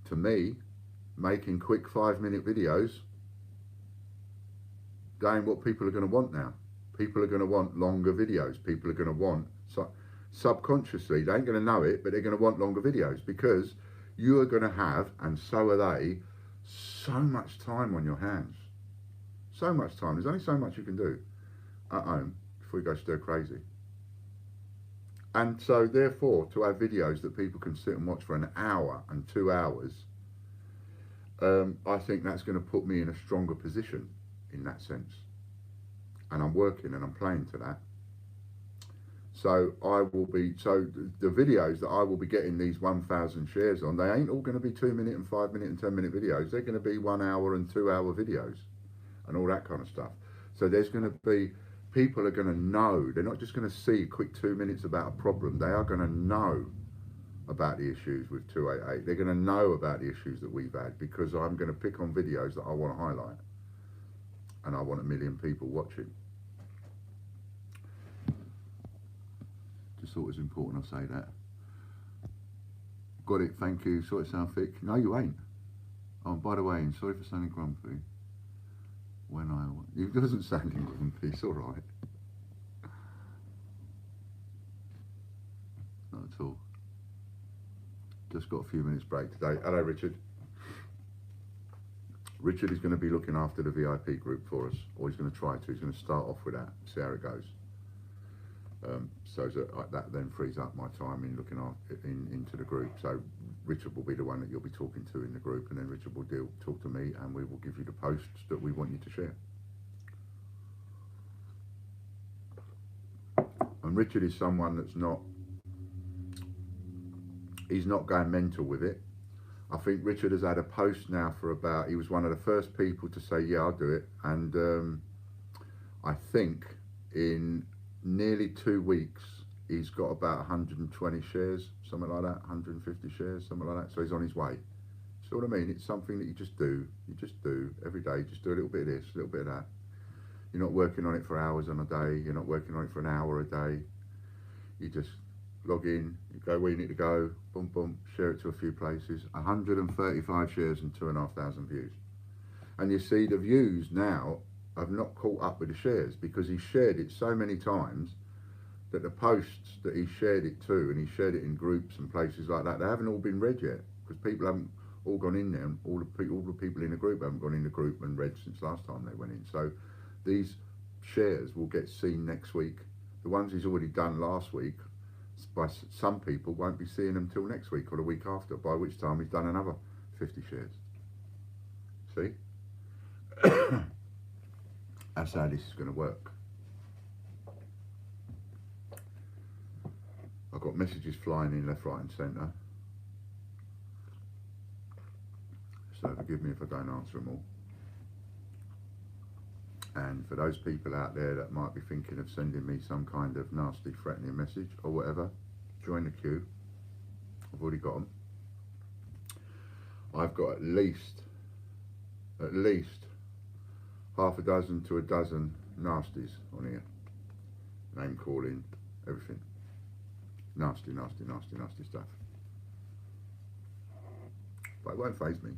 to me, making quick 5-minute videos, they ain't what people are going to want now. People are going to want longer videos. People are going to want, subconsciously, they ain't going to know it, but they're going to want longer videos because you are going to have, and so are they, so much time on your hands. So much time. There's only so much you can do at home before you go stir crazy. And so therefore, to have videos that people can sit and watch for an hour and 2 hours, I think that's going to put me in a stronger position in that sense. And I'm working and I'm playing to that. So the videos that I will be getting these 1,000 shares on, they ain't all going to be 2-minute and 5-minute and 10-minute videos. They're going to be 1 hour and 2 hour videos and all that kind of stuff. So there's going to be, people are going to know, they're not just going to see quick 2 minutes about a problem. They are going to know about the issues with 288. They're going to know about the issues that we've had because I'm going to pick on videos that I want to highlight and I want 1 million people watching. Just thought it was important I say that. Got it, thank you. Saw it sound thick. No, you ain't. Oh, and by the way, and sorry for sounding grumpy. When it doesn't sound grumpy, it's all right. Not at all. Just got a few minutes break today. Hello, Richard. Richard is going to be looking after the VIP group for us, or he's going to try to. He's going to start off with that, see how it goes. So that then frees up my time in looking into the group. So Richard will be the one that you'll be talking to in the group, and then Richard will talk to me, and we will give you the posts that we want you to share. And Richard is someone that's he's not going mental with it. I think Richard has had a post now for he was one of the first people to say, yeah, I'll do it. And I think in nearly 2 weeks, he's got about 120 shares, something like that, 150 shares, something like that. So he's on his way. See what I mean? It's something that you just do every day. Just do a little bit of this, a little bit of that. You're not working on it for hours on a day. You're not working on it for an hour a day. You just log in, you go where you need to go, boom, boom, share it to a few places. 135 shares and 2,500 views. And you see the views now have not caught up with the shares, because he shared it so many times that the posts that he shared it to, and he shared it in groups and places like that, they haven't all been read yet, because people haven't all gone in there, and all the people in the group haven't gone in the group and read since last time they went in. So these shares will get seen next week. The ones he's already done last week, by some people, won't be seeing them till next week or the week after, by which time he's done another 50 shares. See? That's how this is going to work. I've got messages flying in left, right and centre. So forgive me if I don't answer them all. And for those people out there that might be thinking of sending me some kind of nasty threatening message or whatever, join the queue. I've already got them. I've got at least half a dozen to a dozen nasties on here. Name calling, everything. Nasty, nasty, nasty, nasty stuff. But it won't faze me.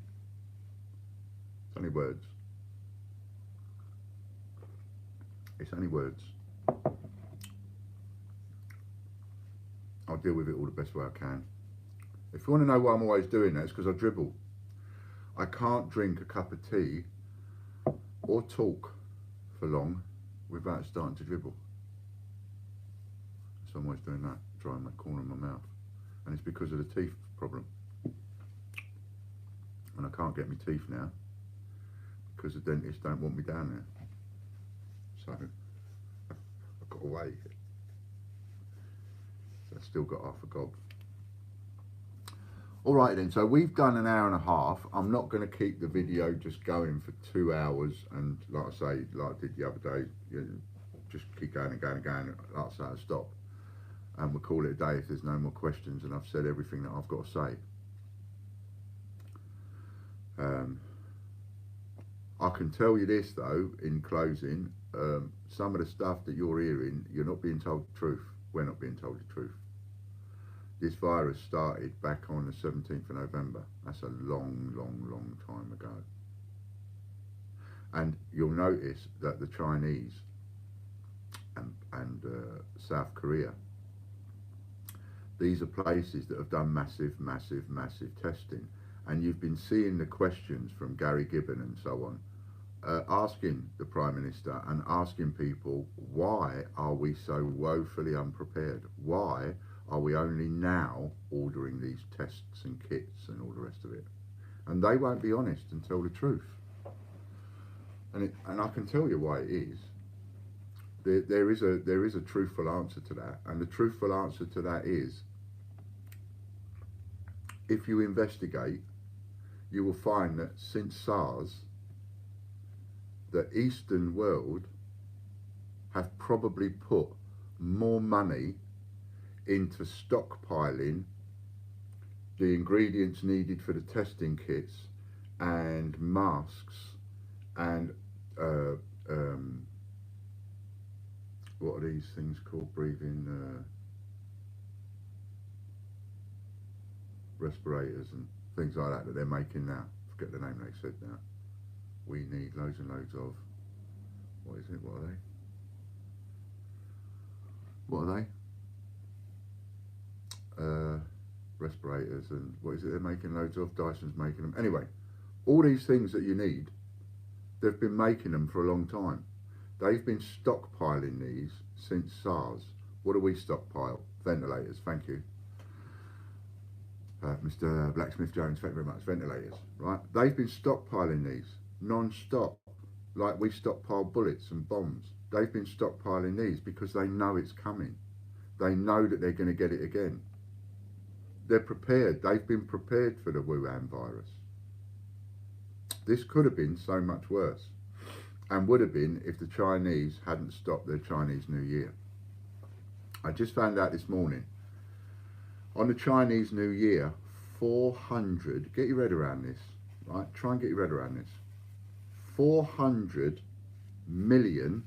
It's only words. It's only words. I'll deal with it all the best way I can. If you want to know why I'm always doing that, it's because I dribble. I can't drink a cup of tea or talk for long without starting to dribble. So I'm always doing that, drying my corner of my mouth. And it's because of the teeth problem. And I can't get my teeth now because the dentists don't want me down there. So I've got away. So I've still got half a gob. All right then, so we've done an hour and a half. I'm not going to keep the video just going for 2 hours, and like I say, like I did the other day, you know, just keep going and going and going. Like I say, I'll stop. And we'll call it a day if there's no more questions and I've said everything that I've got to say. I can tell you this though, in closing, some of the stuff that you're hearing, you're not being told the truth. We're not being told the truth. This virus started back on the 17th of November. That's a long, long, long time ago. And you'll notice that the Chinese and South Korea, these are places that have done massive, massive, massive testing. And you've been seeing the questions from Gary Gibbon and so on, asking the Prime Minister and asking people, why are we so woefully unprepared? Why are we only now ordering these tests and kits and all the rest of it? And they won't be honest and tell the truth. And I can tell you why it is. There is a truthful answer to that, and the truthful answer to that is, if you investigate, you will find that since SARS, the Eastern world have probably put more money into stockpiling the ingredients needed for the testing kits and masks and what are these things called, breathing respirators and things like that they're making now forget the name they said now. We need loads and loads of, what is it, what are they? What are they? Respirators, and what is it they're making loads of? Dyson's making them. Anyway, all these things that you need, they've been making them for a long time. They've been stockpiling these since SARS. What do we stockpile? Ventilators, thank you. Mr. Blacksmith Jones, thank you very much. Ventilators, right? They've been stockpiling these non-stop, like we stockpile bullets and bombs. They've been stockpiling these because they know it's coming. They know that they're going to get it again. They're prepared. They've been prepared for the Wuhan virus. This could have been so much worse, and would have been if the Chinese hadn't stopped their Chinese New Year. I just found out this morning, on the Chinese New Year, 400, get your head around this, right? Try and get your head around this. 400 million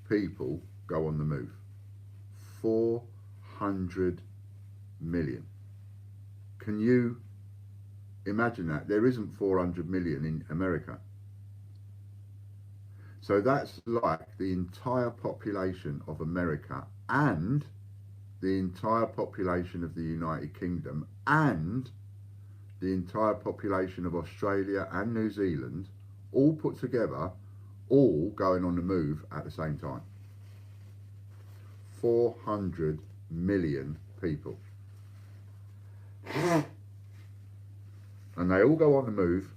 people go on the move. 400 million. Can you imagine that? There isn't 400 million in America. So that's like the entire population of America and the entire population of the United Kingdom and the entire population of Australia and New Zealand, all put together, all going on the move at the same time. 400 million people. And they all go on the move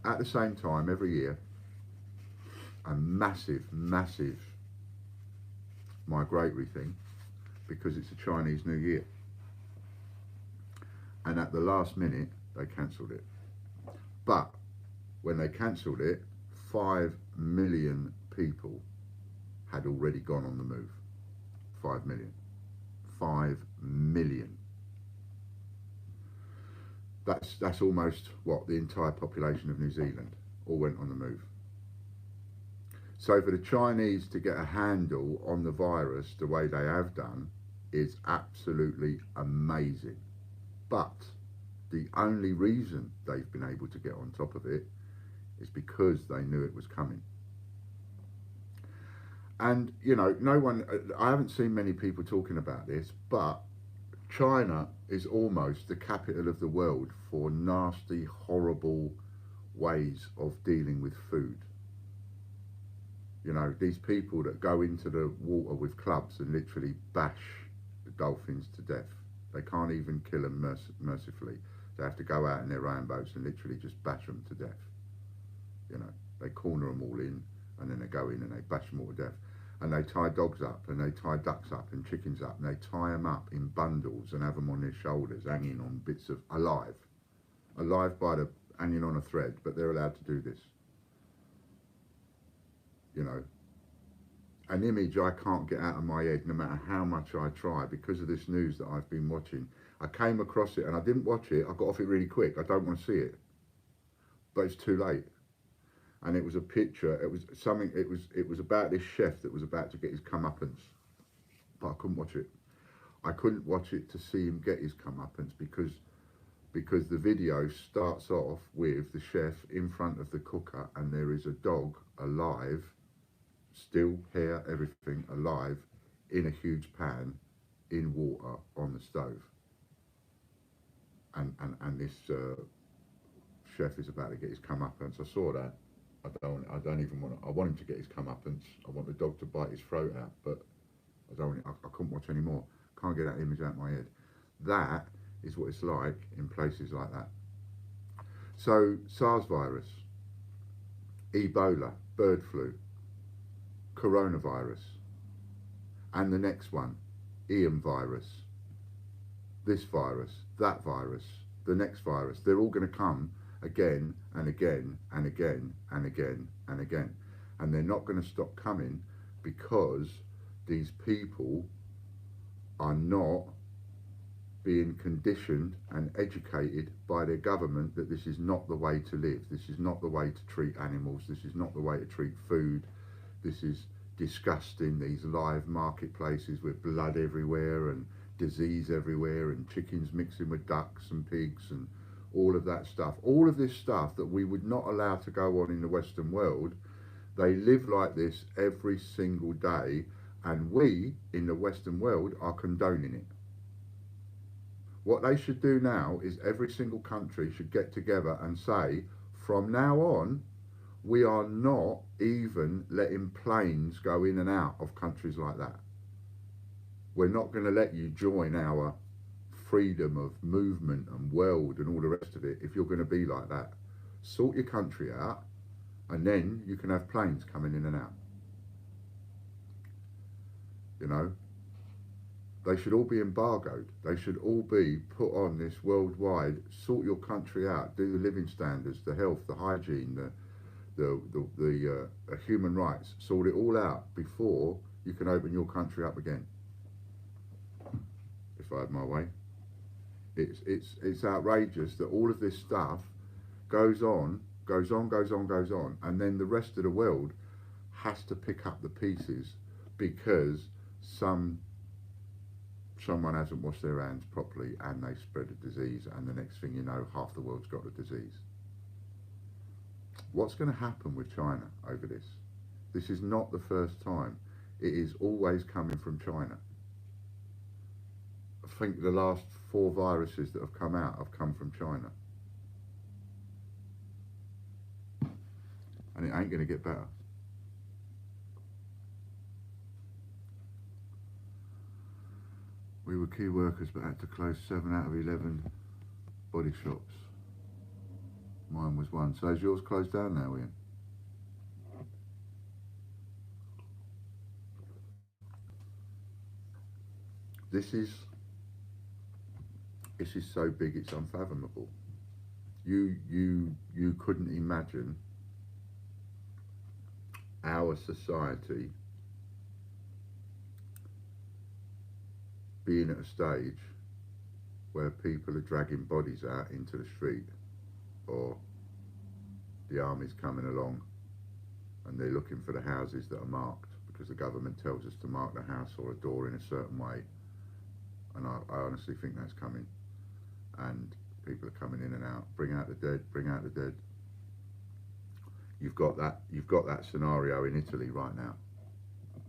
at the same time every year. A massive, massive migratory thing, because it's a Chinese New Year. And at the last minute, they cancelled it. But when they cancelled it, 5 million people had already gone on the move. 5 million. 5 million. That's almost, what, the entire population of New Zealand all went on the move. So for the Chinese to get a handle on the virus the way they have done is absolutely amazing. But the only reason they've been able to get on top of it is because they knew it was coming. And, you know, I haven't seen many people talking about this, but China is almost the capital of the world for nasty, horrible ways of dealing with food. You know, these people that go into the water with clubs and literally bash the dolphins to death. They can't even kill them mercifully. They have to go out in their rowboats and literally just bash them to death. You know, they corner them all in, and then they go in and they bash them all to death. And they tie dogs up, and they tie ducks up and chickens up, and they tie them up in bundles and have them on their shoulders, hanging on bits of, alive by the, hanging on a thread, but they're allowed to do this. You know, an image I can't get out of my head no matter how much I try, because of this news that I've been watching. I came across it and I didn't watch it. I got off it really quick. I don't want to see it, but it's too late. And it was a picture. It was something. It was about this chef that was about to get his comeuppance, but I couldn't watch it. I couldn't watch it to see him get his comeuppance because the video starts off with the chef in front of the cooker, and there is a dog alive, still hair, everything alive, in a huge pan, in water on the stove. And this chef is about to get his comeuppance. I saw that. I don't even want to. I want him to get his comeuppance. I want the dog to bite his throat out, but I couldn't watch anymore. Can't get that image out of my head. That is what it's like in places like that. So SARS virus, Ebola, bird flu, coronavirus, and the next one, Ian virus, this virus, that virus, the next virus. They're all going to come again and again and again and again and again, and they're not going to stop coming because these people are not being conditioned and educated by their government that this is not the way to live, this is not the way to treat animals, this is not the way to treat food, this is disgusting, these live marketplaces with blood everywhere and disease everywhere and chickens mixing with ducks and pigs and all of that stuff. All of this stuff that we would not allow to go on in the Western world, they live like this every single day, and we in the Western world are condoning it. What they should do now is every single country should get together and say, from now on, we are not even letting planes go in and out of countries like that. We're not going to let you join our freedom of movement and world and all the rest of it if you're going to be like that. Sort your country out, and then you can have planes coming in and out. You know, they should all be embargoed. They should all be put on this worldwide, sort your country out, do the living standards, the health, the hygiene, the human rights, sort it all out before you can open your country up again. If I had my way. It's outrageous that all of this stuff goes on, and then the rest of the world has to pick up the pieces because someone hasn't washed their hands properly and they spread a disease, and the next thing you know, half the world's got a disease. What's going to happen with China over this? This is not the first time. It is always coming from China. I think the last 4 viruses that have come out have come from China. And it ain't going to get better. We were key workers but had to close 7 out of 11 body shops. Mine was 1. So is yours closed down now, Ian? This is so big it's unfathomable. You couldn't imagine our society being at a stage where people are dragging bodies out into the street, or the army's coming along and they're looking for the houses that are marked because the government tells us to mark the house or a door in a certain way. And I honestly think that's coming. And people are coming in and out. Bring out the dead, bring out the dead. You've got that scenario in Italy right now.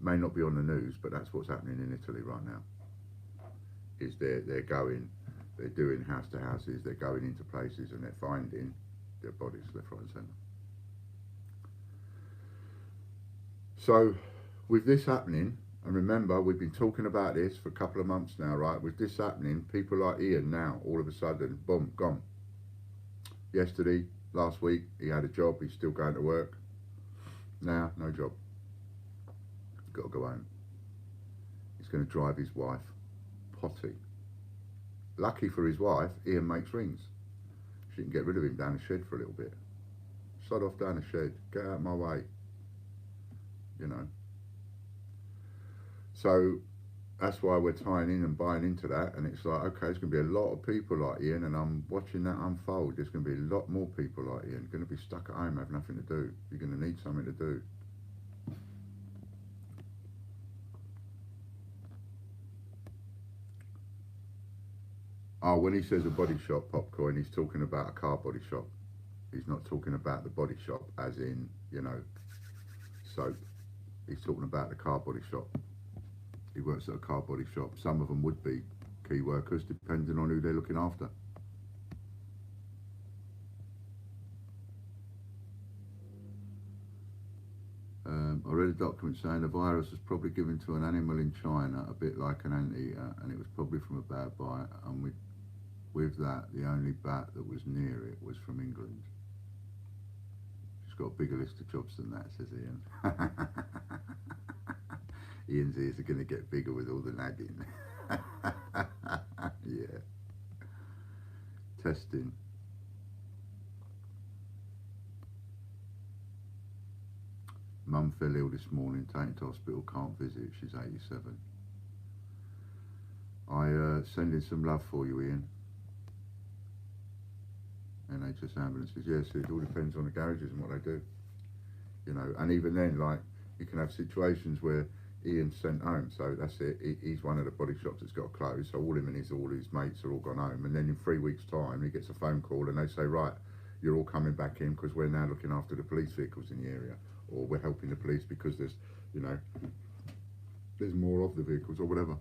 May not be on the news, but that's what's happening in Italy right now. Is they're doing house to houses, they're going into places and they're finding their bodies left, right and centre. So with this happening, and remember we've been talking about this for a couple of months now, right? With this happening, people like Ian now, all of a sudden, boom, gone. Yesterday, last week, he had a job, he's still going to work. Now, no job. Got to go home. He's going to drive his wife potty. Lucky for his wife, Ian makes rings. She can get rid of him down the shed for a little bit. Sod off down the shed. Get out of my way. You know. So that's why we're tying in and buying into that. And it's like, okay, there's going to be a lot of people like Ian, and I'm watching that unfold. There's going to be a lot more people like Ian. Going to be stuck at home, have nothing to do. You're going to need something to do. Oh, when he says a body shop, Popcorn, he's talking about a car body shop. He's not talking about the body shop as in, you know, soap. He's talking about the car body shop. He works at a car body shop. Some of them would be key workers, depending on who they're looking after. I read a document saying the virus was probably given to an animal in China, a bit like an anteater, and it was probably from a bad bite, and with that, the only bat that was near it was from England. She's got a bigger list of jobs than that, says Ian. Ian's ears are going to get bigger with all the nagging. Yeah. Testing. Mum fell ill this morning, taken to hospital, can't visit, she's 87. I sending some love for you, Ian. NHS ambulances, yes, it all depends on the garages and what they do. You know, and even then, like, you can have situations where Ian's sent home, so that's it. He's one of the body shops that's got closed, so all him and all his mates are all gone home. And then in 3 weeks' time, he gets a phone call and they say, right, you're all coming back in because we're now looking after the police vehicles in the area, or we're helping the police because there's, you know, there's more of the vehicles or whatever.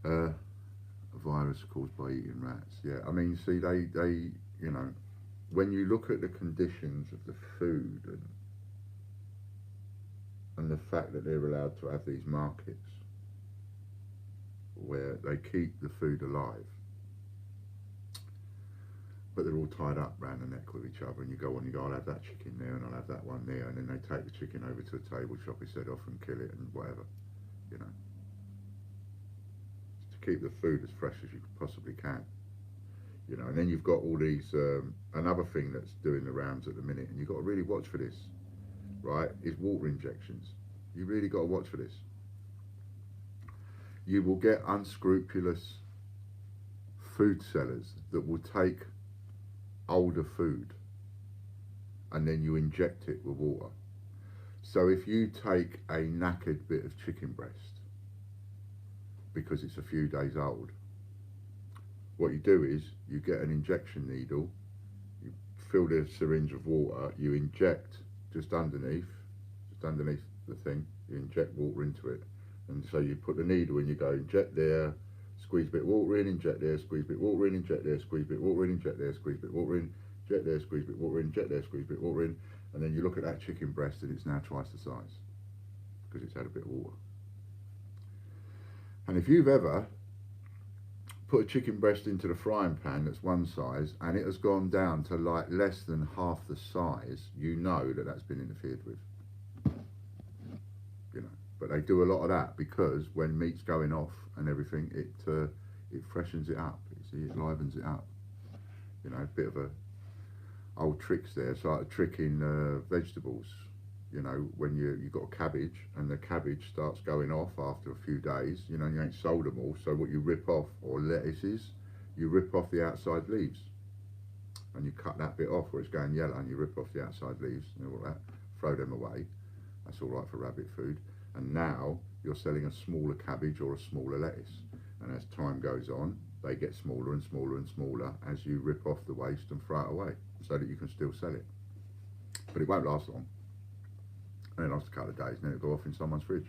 A virus caused by eating rats. Yeah, I mean, see, they, you know, when you look at the conditions of the food and the fact that they're allowed to have these markets where they keep the food alive, but they're all tied up round the neck with each other, and you go on, you go, I'll have that chicken there and I'll have that one there, and then they take the chicken over to the table, chop his head off and kill it and whatever, you know. To keep the food as fresh as you possibly can. You know, and then you've got all these, another thing that's doing the rounds at the minute, and you've got to really watch for this, right, is water injections. You really got to watch for this. You will get unscrupulous food sellers that will take older food and then you inject it with water. So if you take a knackered bit of chicken breast because it's a few days old, what you do is you get an injection needle, you fill the syringe of water, you inject just underneath the thing, you inject water into it. And so you put the needle in, you go inject there, squeeze a bit of water in, inject there, squeeze a bit of water in, inject there, squeeze a bit of water in, inject there, squeeze a bit of water in, inject there, squeeze a bit of water in, inject there, squeeze a bit of water in, and then you look at that chicken breast and it's now twice the size because it's had a bit of water. And if you've ever put a chicken breast into the frying pan that's one size and it has gone down to like less than half the size, you know that that's been interfered with. You know, but they do a lot of that because when meat's going off and everything, it freshens it up. It livens it up. You know, a bit of a old tricks there. It's like a trick in vegetables. You know, when you've got a cabbage and the cabbage starts going off after a few days, you know, you ain't sold them all. So what you rip off, or lettuces, you rip off the outside leaves. And you cut that bit off where it's going yellow and you rip off the outside leaves and all that, throw them away. That's all right for rabbit food. And now you're selling a smaller cabbage or a smaller lettuce. And as time goes on, they get smaller and smaller and smaller as you rip off the waste and throw it away so that you can still sell it. But it won't last long. And it lasts a couple of days and then it'll go off in someone's fridge.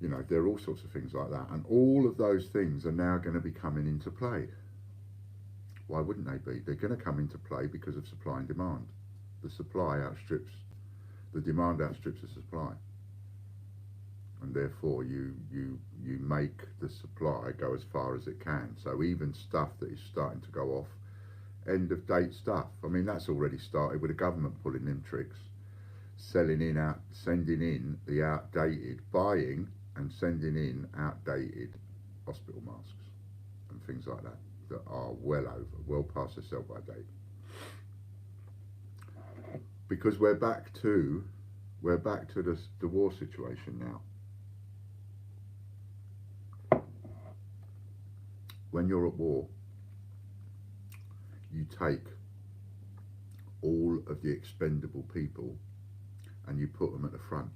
You know, there are all sorts of things like that. And all of those things are now going to be coming into play. Why wouldn't they be? They're going to come into play because of supply and demand. The supply outstrips, the demand outstrips the supply. And therefore you make the supply go as far as it can. So even stuff that is starting to go off, end of date stuff. I mean, that's already started with the government pulling them tricks. Sending in the outdated, buying and sending in outdated hospital masks and things like that that are well past their sell-by date. Because we're back to the war situation now. When you're at war, you take all of the expendable people and you put them at the front.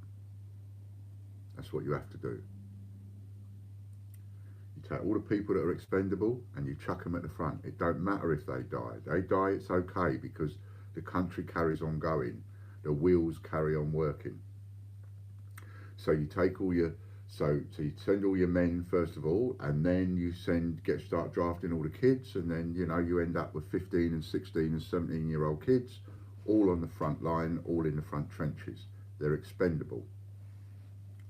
That's what you have to do. You take all the people that are expendable and you chuck them at the front. It don't matter if they die. They die, it's okay, because the country carries on going. The wheels carry on working. So you take all your, so you send all your men first of all, and then you start drafting all the kids, and then, you know, you end up with 15 and 16 and 17-year-old kids, all on the front line, all in the front trenches. They're expendable,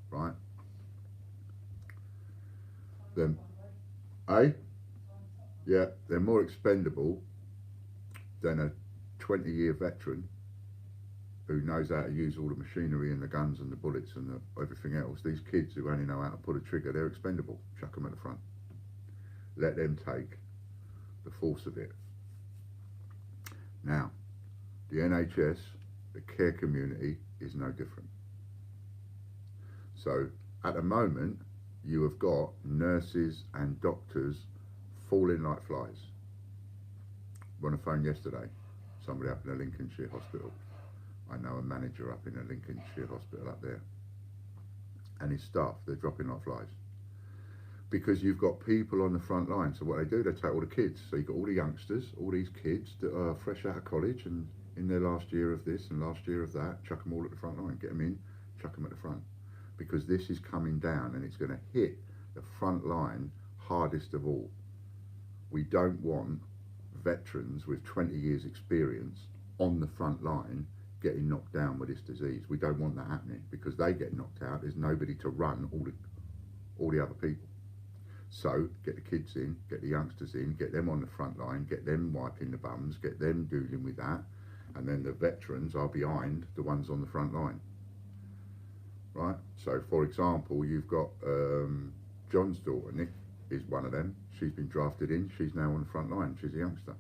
right? Then, yeah, they're more expendable than a 20-year veteran who knows how to use all the machinery and the guns and the bullets and everything else. These kids who only know how to pull a trigger, they're expendable. Chuck them at the front. Let them take the force of it. Now, the NHS, the care community, is no different. So, at the moment, you have got nurses and doctors falling like flies. We were on the phone yesterday, somebody up in a Lincolnshire hospital. I know a manager up in a Lincolnshire hospital up there. And his staff, they're dropping like flies. Because you've got people on the front line. So what they do, they take all the kids. So you've got all the youngsters, all these kids that are fresh out of college and in their last year of this and last year of that, chuck them all at the front line, get them in, chuck them at the front. Because this is coming down and it's going to hit the front line hardest of all. We don't want veterans with 20 years experience on the front line getting knocked down with this disease. We don't want that happening, because they get knocked out, there's nobody to run all the other people. So get the kids in, get the youngsters in, get them on the front line, get them wiping the bums, get them dealing with that, and then the veterans are behind the ones on the front line. Right? So for example, you've got John's daughter, Nick, is one of them. She's been drafted in, she's now on the front line, she's a youngster.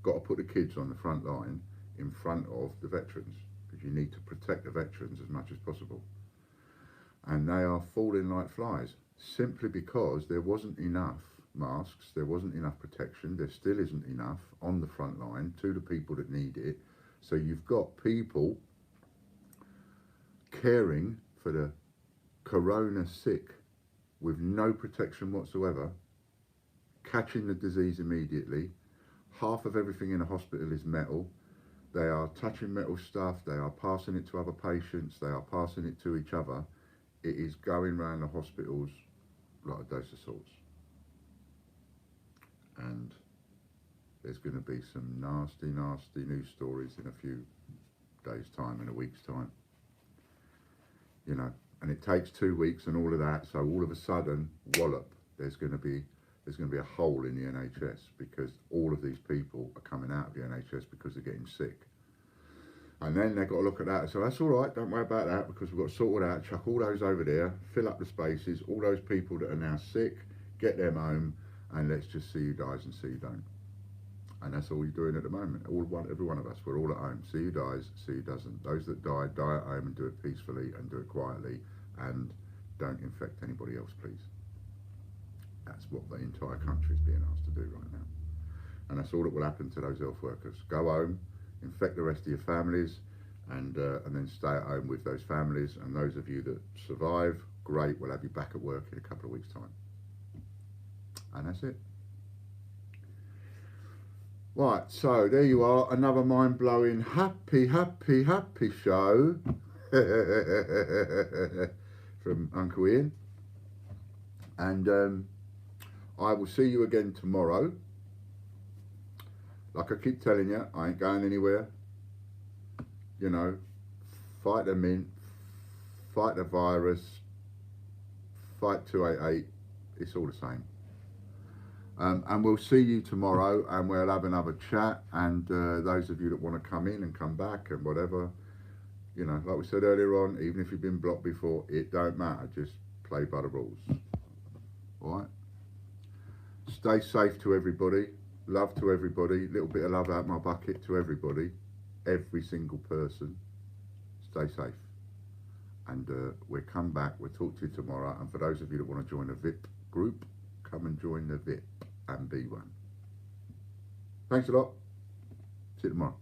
Got to put the kids on the front line in front of the veterans, because you need to protect the veterans as much as possible. And they are falling like flies, simply because there wasn't enough masks, there wasn't enough protection, there still isn't enough on the front line to the people that need it. So you've got people caring for the corona sick with no protection whatsoever, catching the disease immediately. Half of everything in a hospital is metal. They are touching metal stuff, they are passing it to other patients, they are passing it to each other. It is going around the hospitals like a dose of salts. And there's going to be some nasty, nasty news stories in a few days' time, in a week's time. You know, and it takes 2 weeks and all of that, so all of a sudden, wallop, there's going to be a hole in the NHS, because all of these people are coming out of the NHS because they're getting sick. And then they've got to look at that and say, that's all right, don't worry about that, because we've got to sort it out, chuck all those over there, fill up the spaces, all those people that are now sick, get them home, and let's just see who dies and see who don't. And that's all you're doing at the moment. Every one of us, we're all at home. See who dies, see who doesn't. Those that die, die at home and do it peacefully and do it quietly, and don't infect anybody else, please. That's what the entire country is being asked to do right now. And that's all that will happen to those health workers. Go home, infect the rest of your families, and then stay at home with those families. And those of you that survive, great, we'll have you back at work in a couple of weeks' time. And that's it. Right, so there you are, another mind-blowing, happy show from Uncle Ian. And I will see you again tomorrow. Like I keep telling you, I ain't going anywhere. You know, fight the mint, fight the virus, fight 288, it's all the same. And we'll see you tomorrow, and we'll have another chat. And those of you that want to come in and come back and whatever, you know, like we said earlier on, even if you've been blocked before, it don't matter. Just play by the rules. All right? Stay safe to everybody. Love to everybody. Little bit of love out my bucket to everybody. Every single person. Stay safe. And we'll come back. We'll talk to you tomorrow. And for those of you that want to join the VIP group, come and join the VIP and be one. Thanks a lot. See you tomorrow.